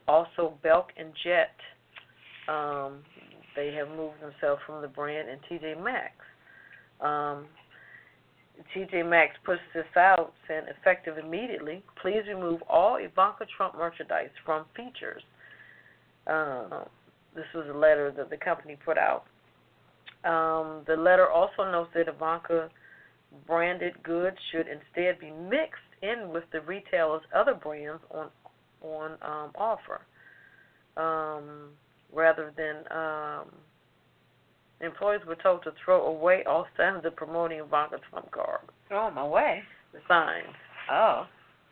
Also, Belk and Jet, they have moved themselves from the brand, and TJ Maxx. TJ Maxx pushed this out, saying effective immediately, please remove all Ivanka Trump merchandise from features. This was a letter that the company put out. The letter also notes that Ivanka branded goods should instead be mixed in with the retailer's other brands on offer, rather than employees were told to throw away all standards of promoting Ivanka Trump garb. Throw them away? The signs. Oh.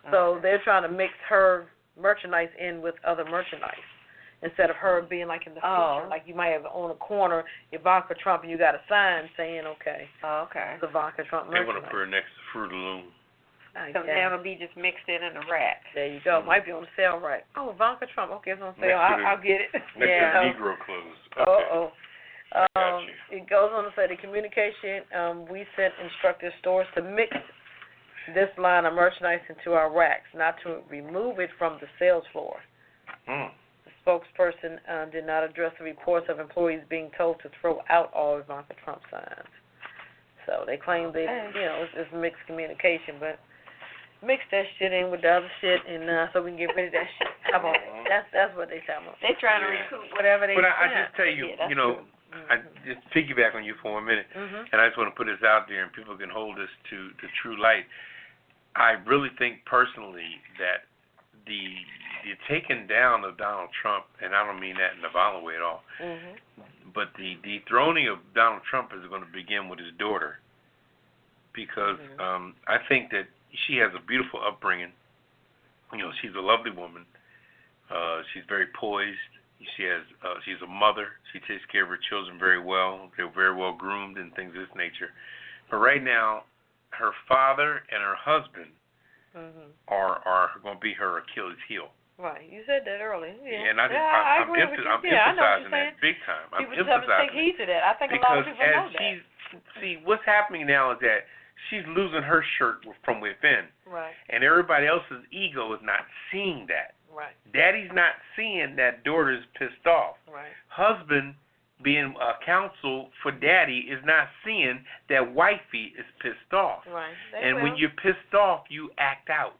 Okay. So they're trying to mix her merchandise in with other merchandise. Instead of her being like in the feature, like you might have on a corner Ivanka Trump and you got a sign saying, okay, it's Ivanka Trump merchandise. They want to put her next to Fruit of the Loom. So now it'll be just mixed in a rack. There you go. Might be on the sale rack. Oh, Ivanka Trump. Okay, it's on sale. I'll get it. Next to the Negro clothes. Okay. It goes on to say the communication we sent instructed stores to mix this line of merchandise into our racks, not to remove it from the sales floor. The spokesperson did not address the reports of employees being told to throw out all Ivanka Trump signs. So they claim that it's mixed communication, but mix that shit in with the other shit, and so we can get rid of that shit. How about that's what they talking about. They're trying to recoup whatever they. But I just tell you, I just piggyback on you for 1 minute, and I just want to put this out there, and people can hold this to true light. I really think personally that the taking down of Donald Trump, and I don't mean that in a violent way at all, but the dethroning of Donald Trump is going to begin with his daughter, because I think that she has a beautiful upbringing. You know, she's a lovely woman. She's very poised. She's a mother. She takes care of her children very well. They're very well groomed and things of this nature. But right now, her father and her husband are going to be her Achilles heel. Right, you said that earlier. Yeah, and I'm emphasizing that big time. People just haven't taken heed to that. I think a lot of people know that. See, what's happening now is that she's losing her shirt from within. Right. And everybody else's ego is not seeing that. Right. Daddy's not seeing that daughter's pissed off. Right. Husband, being a counsel for daddy, is not seeing that wifey is pissed off. Right. And when you're pissed off, you act out.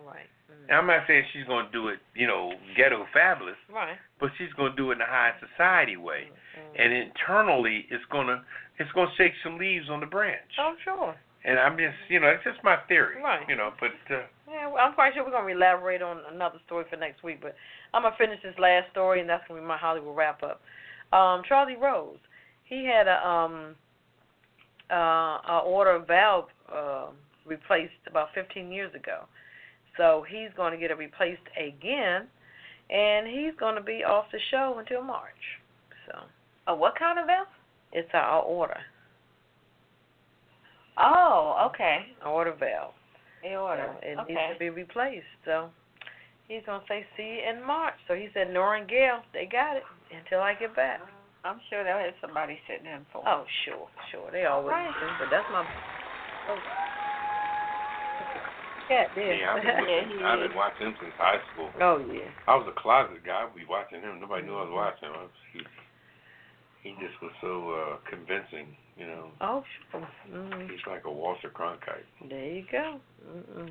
Right. Now, I'm not saying she's going to do it, ghetto fabulous. Right. But she's going to do it in a high society way. And internally, it's going to shake some leaves on the branch. Oh, sure. And I'm just, it's just my theory. Right. But yeah, well, I'm quite sure we're going to elaborate on another story for next week. But I'm going to finish this last story, and that's going to be my Hollywood wrap-up. Charlie Rose, he had a aorta valve replaced about 15 years ago. So he's going to get it replaced again, and he's going to be off the show until March. So, what kind of valve? It's an aorta. Oh, okay. Aorta valve. Aorta. So it needs to be replaced. So he's going to say, see you in March. So he said, Nora and Gail, they got it until I get back. I'm sure they'll have somebody sitting in for them. Oh, sure. They always do. But that's my... cat there. Yeah, I've been watching him since high school. Oh, yeah. I was a closet guy. I'd be watching him. Nobody knew I was watching him. He just was so convincing, Oh, sure. He's like a Walter Cronkite. There you go.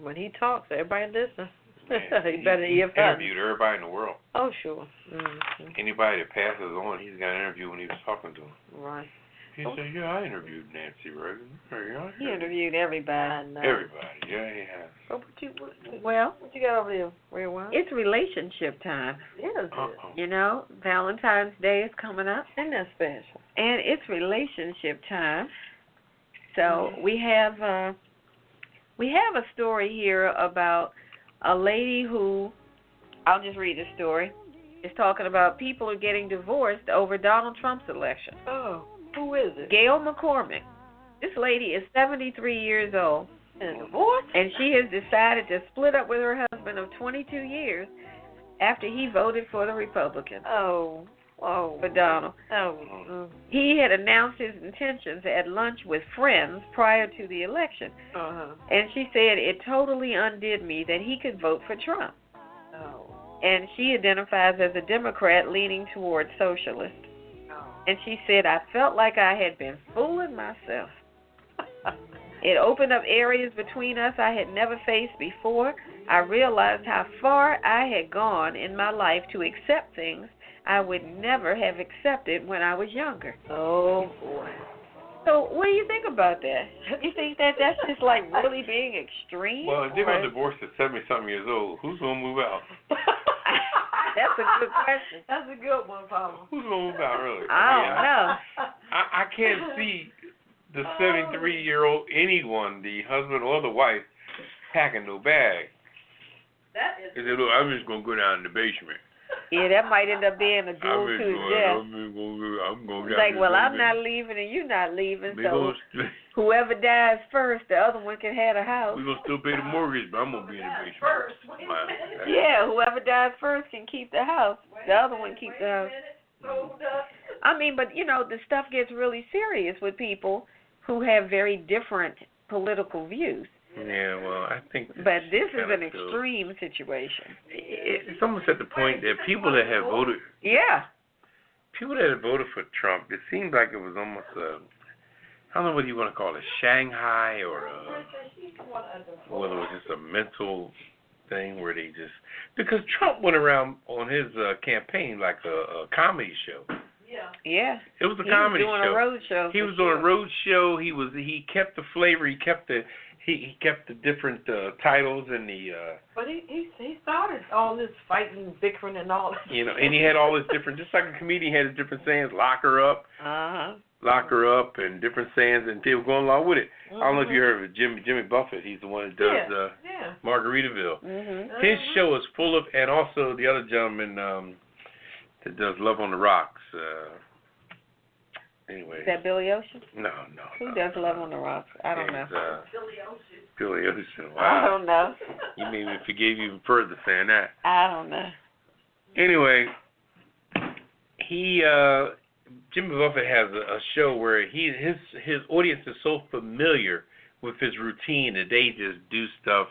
When he talks, everybody listens. Yeah, he better he interviewed everybody in the world. Oh, sure. Anybody that passes on, he's got an interview when he was talking to him. Right. He said, yeah, I interviewed Nancy Reagan. He interviewed everybody. Everybody, yeah, he has. Oh, what you got over there, Redwine? It's relationship time. Is it? Valentine's Day is coming up. Isn't that special? And it's relationship time. So we have a story here about a lady who, I'll just read the story. It's talking about people are getting divorced over Donald Trump's election. Oh. Who is it? Gail McCormick. This lady is 73 years old. And she has decided to split up with her husband of 22 years after he voted for the Republican. Oh. For Donald. Oh. He had announced his intentions at lunch with friends prior to the election. And she said it totally undid me that he could vote for Trump. Oh. And she identifies as a Democrat leaning towards socialist. And she said, I felt like I had been fooling myself. It opened up areas between us I had never faced before. I realized how far I had gone in my life to accept things I would never have accepted when I was younger. Oh, boy. So what do you think about that? You think that that's just like really being extreme? Well, if they're going to divorce at 70-something years old, who's going to move out? That's a good question. That's a good one, Papa. Who's going to move out, really? I don't know. I can't see the 73-year-old, anyone, the husband or the wife, packing no bag. That is. They say, look, I'm just going to go down in the basement. Yeah, that might end up being a duel to his death. I'm going It's like, well, I'm not leaving and you're not leaving, so whoever dies first, the other one can have a house. We're going to still pay the mortgage, but I'm going to be in the basement. Yeah, whoever dies first can keep the house. The other one keeps the house. I mean, but, the stuff gets really serious with people who have very different political views. Yeah, well, I think... But this is an extreme situation. It's almost at the point that people that have voted... Yeah. People that have voted for Trump, it seemed like it was almost a... I don't know what you want to call it, Shanghai or whether it was just a mental thing where they just... Because Trump went around on his campaign like a comedy show. Yeah. It was a comedy show. He was doing a road show. He was on a road show. He kept the flavor. He kept the... He kept the different titles and the. But he started all this fighting, bickering, and all that. You know, and he had all this different, just like a comedian had different sayings, lock her up, lock her up, and different sayings, and people going along with it. I don't know if you heard of Jimmy Buffett. He's the one that does Margaritaville. His show is full of, and also the other gentleman that does Love on the Rocks. Anyway. Is that Billy Ocean? No. Who does Love on the Rocks? I don't know. Billy Ocean. Wow. I don't know. You made me forgive you even further saying that. I don't know. Anyway, Jimmy Buffett has a show where his audience is so familiar with his routine that they just do stuff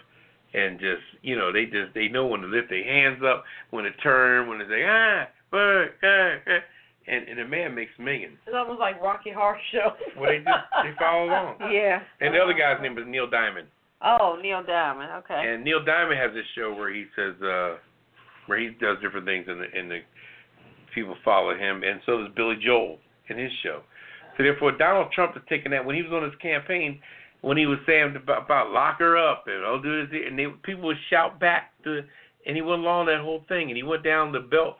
and just, you know, they know when to lift their hands up, when to turn, when to say and the man makes millions. It's almost like Rocky Horror Show. Well, they follow along. Yeah. And the other guy's name is Neil Diamond. Oh, Neil Diamond. Okay. And Neil Diamond has this show where he says, where he does different things, and the people follow him, and so does Billy Joel in his show. So therefore, Donald Trump is taking that when he was on his campaign, when he was saying about lock her up and I'll do this, and people would shout back and he went along that whole thing, and he went down the belt.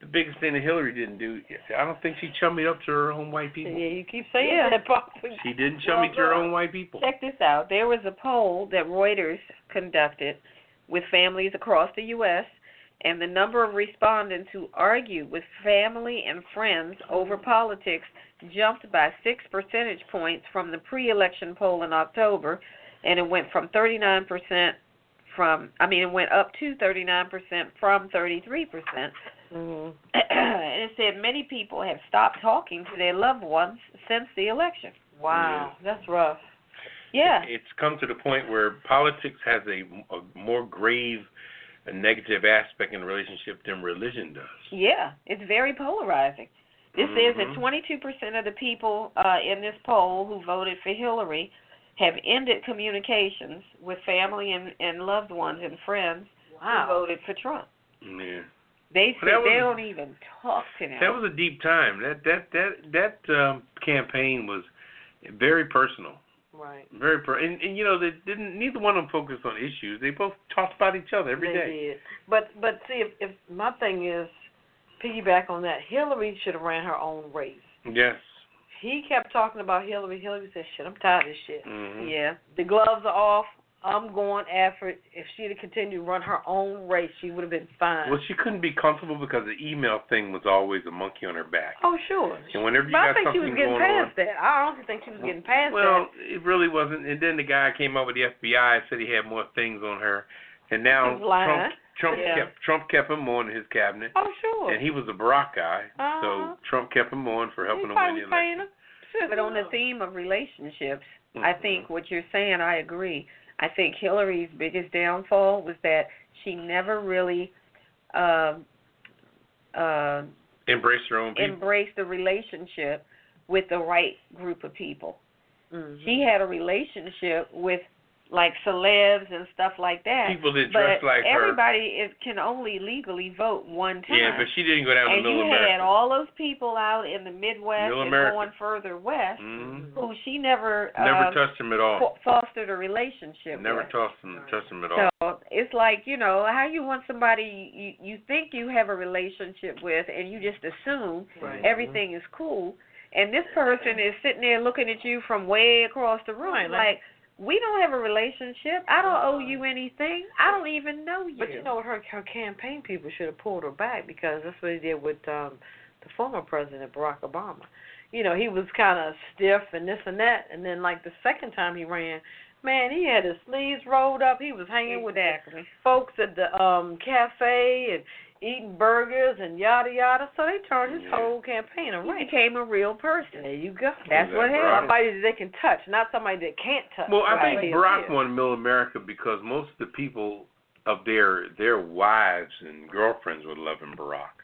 The biggest thing that Hillary didn't do, I don't think she chummied up to her own white people. Yeah, you keep saying that, Pop. She didn't chummy to her own white people. Check this out. There was a poll that Reuters conducted with families across the U.S., and the number of respondents who argued with family and friends over politics jumped by 6 percentage points from the pre-election poll in October, and it went from 39% it went up to 39% from 33%. And it said many people have stopped talking to their loved ones since the election. Wow, that's rough. Yeah. It's come to the point where politics has a more grave a negative aspect in the relationship than religion does. Yeah, it's very polarizing. This says that 22% of the people in this poll who voted for Hillary have ended communications with family and loved ones and friends who voted for Trump. Yeah. They said they don't even talk to them. That was a deep time. That campaign was very personal. Right. Very and you know, they didn't. Neither one of them focused on issues. They both talked about each other every day. They did. But see, if my thing is piggyback on that, Hillary should have ran her own race. Yes. He kept talking about Hillary. Hillary said, "Shit, I'm tired of this shit." Mm-hmm. Yeah. The gloves are off. I'm going after it. If she'd have continued to run her own race, she would have been fine. Well, she couldn't be comfortable because the email thing was always a monkey on her back. Oh, sure. And whenever you but got I think she was getting past that. I honestly think she was getting past that. Well, it really wasn't. And then the guy came up with the FBI, said he had more things on her. And now Trump kept him on in his cabinet. Oh, sure. And he was a Barack guy, so Trump kept him on for helping him win the election. But on the theme of relationships, I think what you're saying, I agree. I think Hillary's biggest downfall was that she never really embraced her own people. Embraced the relationship with the right group of people. Mm-hmm. She had a relationship with like celebs and stuff like that. People that dress like her. Everybody can only legally vote one time. Yeah, but she didn't go down to Middle America. And you had all those people out in the Midwest and going further west who she never touched them at all. Fostered a relationship Never with. touched them at all. So it's like, you know, how you want somebody you think you have a relationship with and you just assume everything is cool. And this person is sitting there looking at you from way across the room like, we don't have a relationship. I don't owe you anything. I don't even know you. But you know, her campaign people should have pulled her back because that's what he did with the former president, Barack Obama. You know, he was kind of stiff and this and that. And then, like, the second time he ran, man, he had his sleeves rolled up. He was hanging with folks at the cafe and eating burgers and yada yada. So they turned his whole campaign around. He became a real person. There you go. That's what happened. Somebody that they can touch, not somebody that can't touch. Well, I think Barack won Middle America because most of the people of their wives and girlfriends were loving Barack.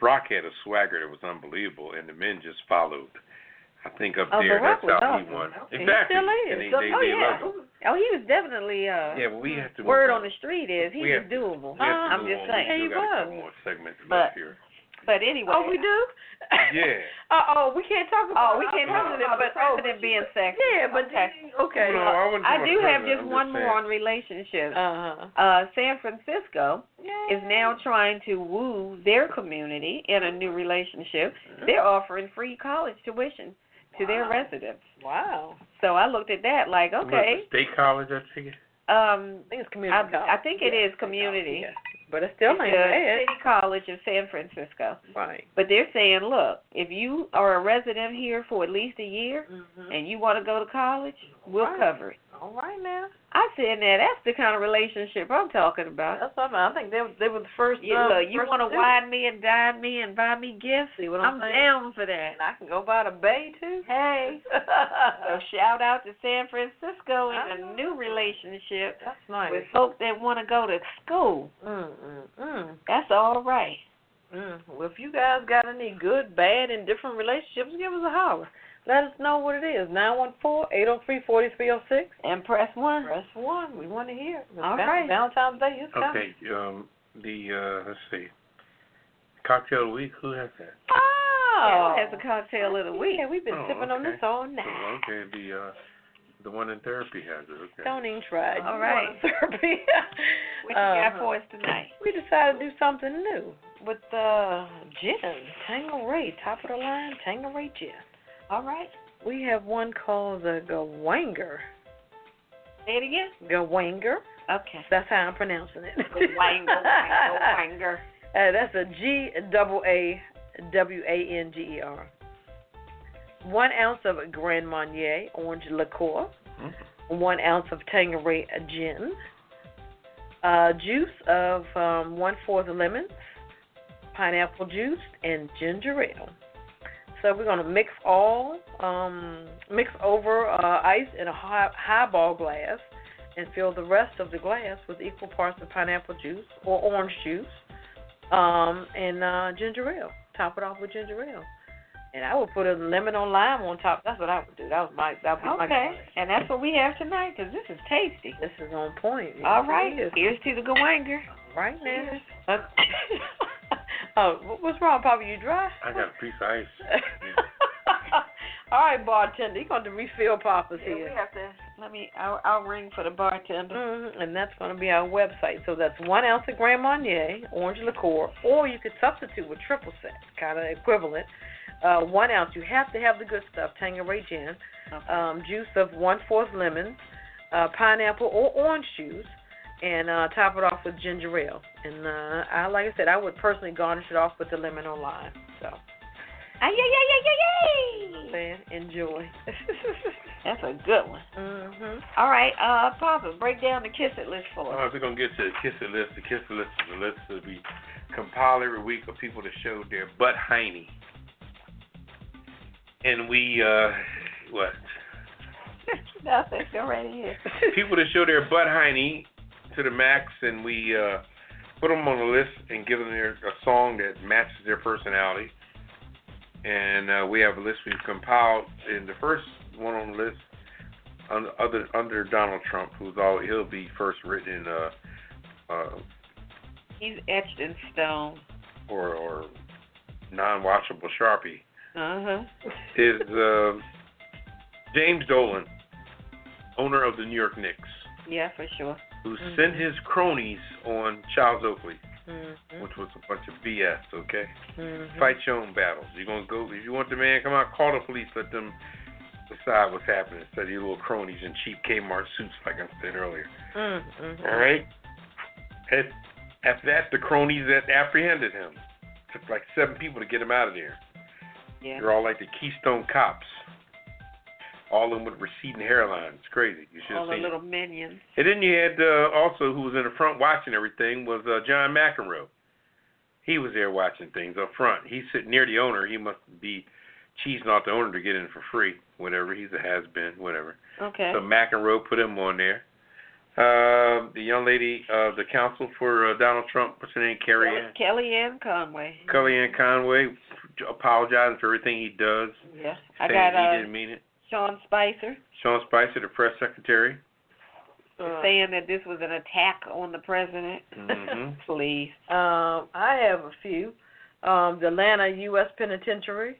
Barack had a swagger that was unbelievable, and the men just followed. I think up there, Barack that's how he won. Okay. Exactly. He still is. And they loved him. Oh, he was definitely we have to word on the street is he was doable. I'm just saying. We got a couple more segments left here. But anyway. Oh, we do? Yeah. We can't talk about we can't talk about the president being sexy. Yeah, but okay. No, I do have just one more on relationships. San Francisco is now trying to woo their community in a new relationship. They're offering free college tuition to their residents. Wow. So I looked at that like, okay. State college, I think. I think it's community college. I think it is community. Yeah. But it still ain't bad. City College of San Francisco. Right. But they're saying, look, if you are a resident here for at least a year and you want to go to college, we'll cover it. All right now. I said, now that's the kind of relationship I'm talking about. That's something. I think they were the first. You want to wine me and dine me and buy me gifts? See what I'm saying? down for that. And I can go by the bay too. Hey. So shout out to San Francisco in a new relationship. That's nice. With folks that want to go to school. That's all right. Well, if you guys got any good, bad, and different relationships, give us a holler. Let us know what it is. 914-803-4306. And press 1. Press 1. We want to hear. All right. Valentine's Day is coming. Okay. Let's see. Cocktail of the week. Who has that? Oh. Ketel has a cocktail of the week. Yeah, we've been sipping on this all night. Okay. The one in therapy has it. Okay. Don't even try. All right. Therapy. What you got for us tonight? We decided to do something new with gin. Tangeray. Top of the line. Tangeray gin. All right. We have one called the Gawanger. Say it again? Gawanger. Okay. That's how I'm pronouncing it. Gawanger. That's a Gawanger. 1 ounce of Grand Marnier orange liqueur. 1 ounce of Tangeray gin. Juice of 1/4 lemons, pineapple juice, and ginger ale. So we're going to mix over ice in a highball glass and fill the rest of the glass with equal parts of pineapple juice or orange juice and ginger ale. Top it off with ginger ale. And I would put a lemon or lime on top. That's what I would do. That would be my Okay, and that's what we have tonight because this is tasty. This is on point. All right, here's to the Gawanger. Right now. What's wrong, Papa? You dry? I got a piece of ice. All right, bartender, you're going to refill Papa's here. We have to. I'll ring for the bartender. And that's going to be our website. So that's 1 ounce of Grand Marnier, orange liqueur, or you could substitute with triple sec, kind of equivalent. 1 ounce. You have to have the good stuff, Tangeray gin, juice of 1/4 lemon, pineapple or orange juice, and top it off with ginger ale. And like I said, I would personally garnish it off with the lemon or lime. So. Enjoy. That's a good one. All right, Papa, break down the Kiss It list for us. All right, we're going to get to the Kiss It list. The Kiss It list is a list that we compile every week of people that showed their butt hiney. And we, what? Nothing, go right ahead. People that show their butt hiney to the max, and we put them on a list and give them a song that matches their personality. And we have a list we've compiled, and the first one on the list under Donald Trump, he'll be first written in he's etched in stone or non-washable Sharpie. Is James Dolan, owner of the New York Knicks. Yeah, for sure. Who sent his cronies on Charles Oakley, which was a bunch of BS, okay? Fight your own battles. You're going to go, if you want the man, come out, call the police, let them decide what's happening instead of your little cronies in cheap Kmart suits, like I said earlier. All right? After that, the cronies that apprehended him. Took like 7 people to get him out of there. Yeah. They're all like the Keystone Cops. All of them with receding hairlines. It's crazy. You should have seen seen all the little minions. And then you had also, who was in the front watching everything, was John McEnroe. He was there watching things up front. He's sitting near the owner. He must be cheesing off the owner to get in for free. Whatever. He's a has-been. Whatever. Okay. So McEnroe put him on there. The young lady, the counsel for Donald Trump, what's her name? Kellyanne Conway. Kellyanne Conway, apologizing for everything he does. Yeah. Saying he didn't mean it. Sean Spicer, the press secretary. saying that this was an attack on the president. Please. I have a few. The Atlanta U.S. Penitentiary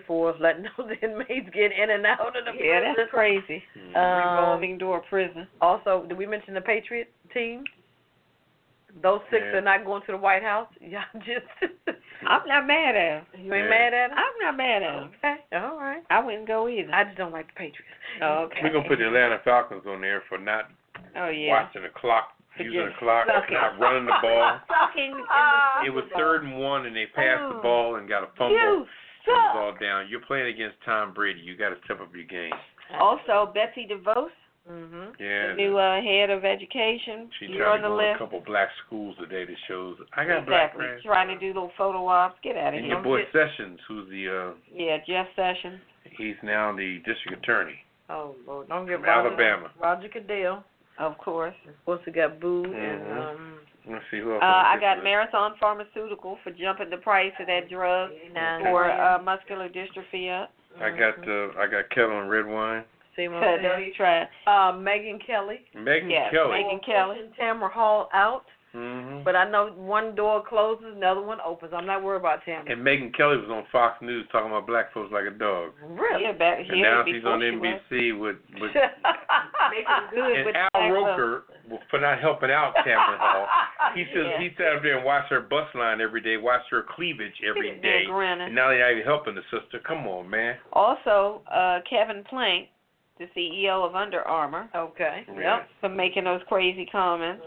for letting those inmates get in and out of the prison. Yeah, that's crazy. Revolving door prison. Also, did we mention the Patriot team? Those 6 are not going to the White House. Y'all just. I'm not mad at them. You ain't mad at them? I'm not mad at them. Okay, all right. I wouldn't go either. I just don't like the Patriots. Oh, okay. We're gonna put the Atlanta Falcons on there for not watching the clock, using the clock, not running the ball. It was 3rd and 1, and they passed the ball and got a fumble. You suck. It was all down. You're playing against Tom Brady. You got to step up your game. Also, Betsy DeVos. Yeah. The new head of education. She You're tried on to the go to list. a couple black schools today that shows I got black friends. Trying to do little photo ops. Get out of and here. your boy Sessions, who's the Jeff Sessions. He's now the district attorney. Oh Lord, don't get Alabama. Roger Goodell. Of course. Of course, we got Boo and Let's see who else. I got Marathon Pharmaceutical for jumping the price of that drug for muscular dystrophy up. I got Ketel and Redwine. Megan Kelly. Megan Kelly. Megan Kelly. Tamara Hall out. But I know one door closes, another one opens. I'm not worried about Tamara. And Megan Kelly was on Fox News talking about black folks like a dog. Really? Yeah, back and now she's on NBC with and Al Roker for not helping out Tamara Hall. He says he sat up there and watched her bus line every day, watched her cleavage every day. And now they're not even helping the sister. Come on, man. Also, Kevin Plank, the CEO of Under Armour. Okay. Yep. For making those crazy comments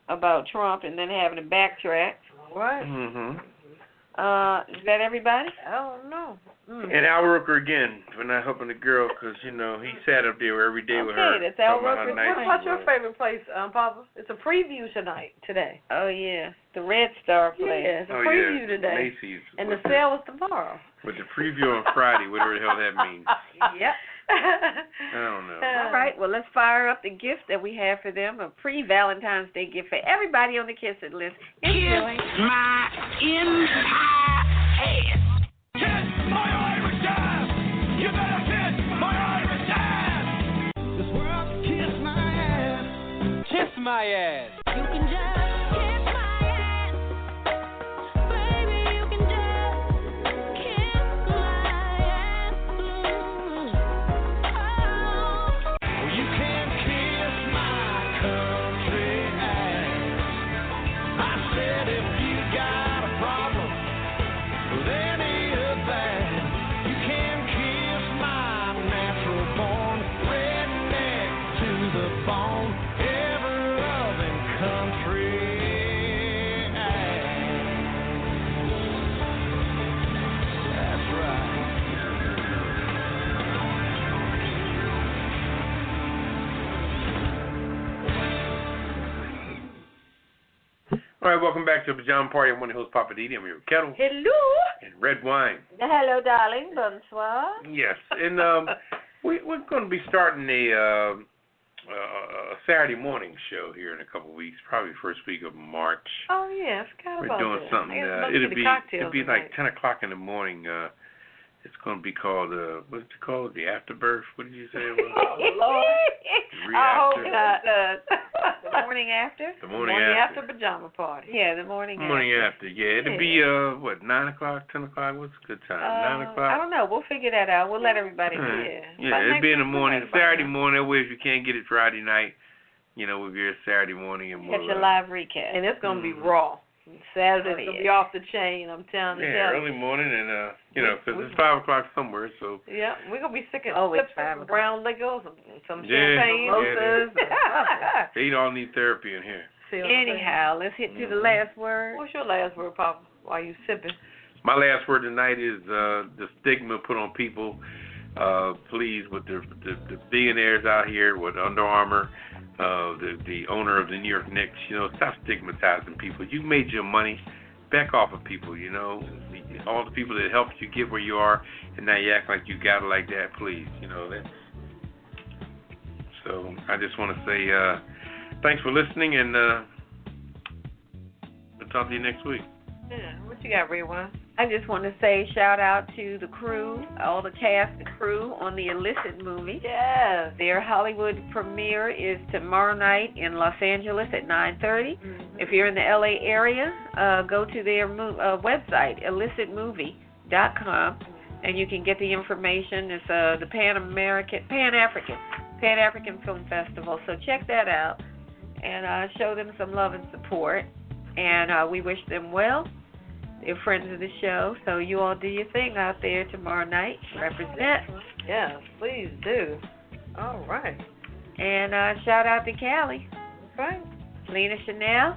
about Trump and then having to backtrack. Right. Is that everybody? I don't know. And Al Roker again for not helping the girl because, he sat up there every day with her. That's Al Roker. What's your favorite place, Papa? It's a preview today. Oh, yeah. The Red Star place. Yeah, it's a preview today. Macy's. And the sale is tomorrow. With the preview on Friday, whatever the hell that means. Yep. I don't know. All right, well, let's fire up the gift that we have for them, a pre-Valentine's Day gift for everybody on the Kiss It list. Enjoy. Kiss my entire ass. Kiss my Irish ass. You better kiss my Irish ass. This world can kiss my ass. Kiss my ass. You can just kiss my ass. Baby, you can just kiss my ass. Oh, you can kiss my country ass. I said if you got a problem with any of that, you can kiss my natural born redneck to the bone, ever-loving country ass. That's right. All right, welcome back to the Pajama Party. I'm one of the hosts, Poppa DD. I'm here with Ketel. Hello. And Redwine. Hello, darling. Bonsoir. Yes, and we're going to be starting a Saturday morning show here in a couple of weeks, probably first week of March. Oh, yeah, I forgot about We're doing that. something. It'll be like 10 o'clock in the morning. It's going to be called, what's it called? The Afterbirth? What did you say it was? The morning after? The morning after pajama party. Yeah, the morning after. Morning after, yeah. It'll be, 9 o'clock, 10 o'clock? What's a good time? 9 o'clock? I don't know. We'll figure that out. We'll let everybody know. Yeah, it'll be in the morning. Saturday morning. That way, if you can't get it Friday night, we'll be here Saturday morning. And catch a live recap. And it's going to be raw. Saturday's going to be off the chain, I'm telling you. Yeah, early morning and, because it's 5 o'clock somewhere, so. Yeah, we're going to be sick of some brown liquor, some champagne. They all need therapy in here. Anyhow, let's hit to the last word. What's your last word, Papa, while you sipping? My last word tonight is the stigma put on people, please, with the billionaires out here, with Under Armour, the owner of the New York Knicks, stop stigmatizing people. You made your money. Back off of people, all the people that helped you get where you are, and now you act like you got it like that, please. So I just want to say thanks for listening, and we'll talk to you next week. Yeah, what you got, Redwine? I just want to say shout out to the crew, all the cast and crew on the Illicit movie. Yes. Their Hollywood premiere is tomorrow night in Los Angeles at 9:30. If you're in the LA area, go to their website, illicitmovie.com, and you can get the information. It's the Pan-African Film Festival. So check that out and show them some love and support. And we wish them well. They're friends of the show, so you all do your thing out there tomorrow night. Represent. Yes, please do. All right. And shout out to Callie. Right. Lena Chanel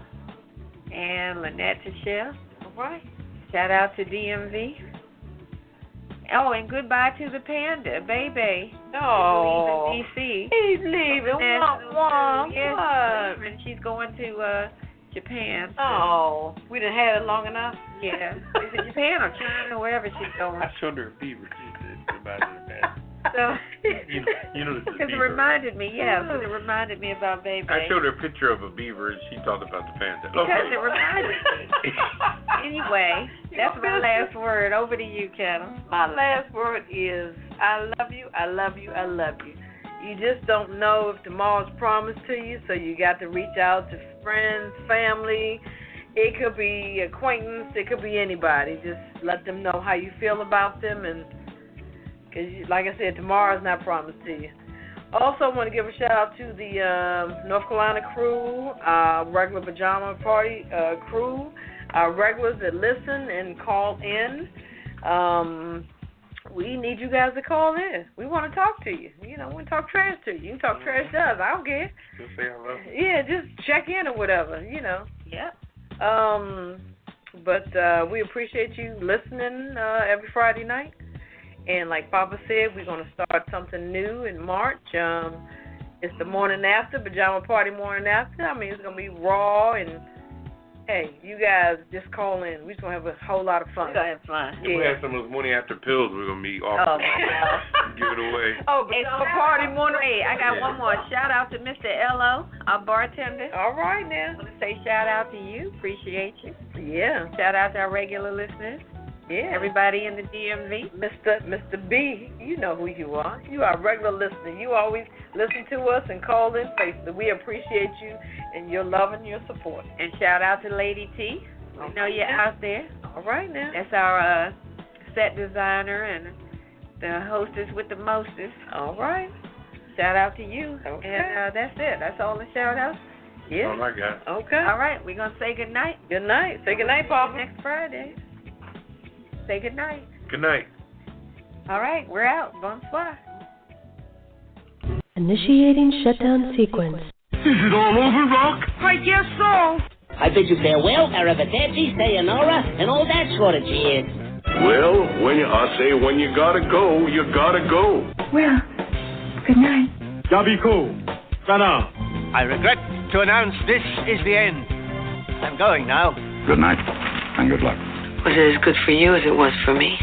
and Lynette Tichelle. All right. Shout out to DMV. Oh, and goodbye to the panda, Bebe. Oh. He's leaving D.C. He's leaving. Wah. Yes, she's leaving. She's going to Japan. So. Oh, we done had it long enough. Yeah. Is it Japan or China, wherever she's going? I showed her a beaver. She said goodbye to the panda. So, you know because it reminded me, about Baby. I showed her a picture of a beaver and she thought about the panda. Because it reminded me. Anyway, that's my last word. Over to you, Ketel. My last word is I love you, I love you, I love you. You just don't know if tomorrow's promised to you, so you got to reach out to friends, family. It could be acquaintance, it could be anybody. Just let them know how you feel about them, and because, like I said, tomorrow's not promised to you. Also, I want to give a shout out to the North Carolina crew, regular Pajama Party crew, our regulars that listen and call in. We need you guys to call in. We want to talk to you. You know, we want to talk trash to you. You can talk trash to us. I don't care. Just say hello. Yeah, just check in or whatever, you know. Yeah. But we appreciate you listening every Friday night. And like Papa said, we're going to start something new in March. It's the morning after, Pajama Party morning after. I mean, it's going to be raw and, hey, you guys just call in. We're just going to have a whole lot of fun. We're going to have fun. Yeah. We have some of those morning after pills we're going to be offering. Oh, my God. Give it away. Oh, Pajama Party morning. Hey, I got one more. Shout out to Mr. L.O., our bartender. All right, now. I want to say shout out to you. Appreciate you. Yeah. Shout out to our regular listeners. Yeah. Everybody in the DMV. Mr. B, you know who you are. You are a regular listener. You always listen to us and call in faithfully. We appreciate you and your love and your support. And shout out to Lady T. We know you're out there. All right now. That's our set designer and the hostess with the mostest. All right. Shout out to you. Okay. And that's it. That's all the shout outs. Yeah. Oh, my God. Okay. All right. We're going to say good night. Good night. Say good night, Papa. Next Friday. Say good night. Good night. All right, we're out. Bonsoir. Initiating shutdown sequence. Is it all over, Rock? I guess so. I bid you farewell, arrivederci, sayonara, and all that sort of jazz. Well, I say when you gotta go, you gotta go. Well, good night. Yabiko. Sana. I regret to announce this is the end. I'm going now. Good night, and good luck. Was it as good for you as it was for me?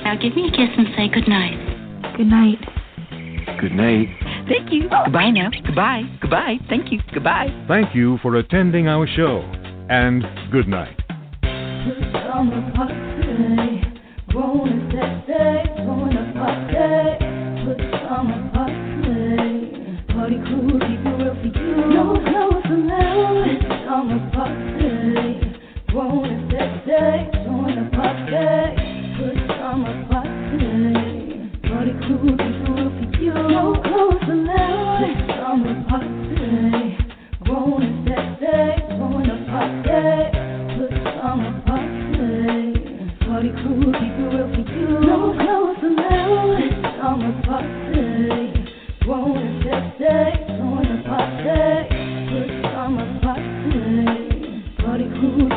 Now give me a kiss and say good night. Good night. Good night. Thank you. Goodbye now. Goodbye. Goodbye. Thank you. Goodbye. Thank you for attending our show, and good night. Party crew, keep it real for you. No clothes allowed. It's summer party. Grown and sexy, join the party. Good summer party. Party crew, keep it real for you. No clothes allowed. It's summer party. Grown and sexy, join the party. Good summer party. Party crew, keep it real for you. No clothes allowed. It's summer party. Grown and sexy, join the party. Good summer party. Party crew.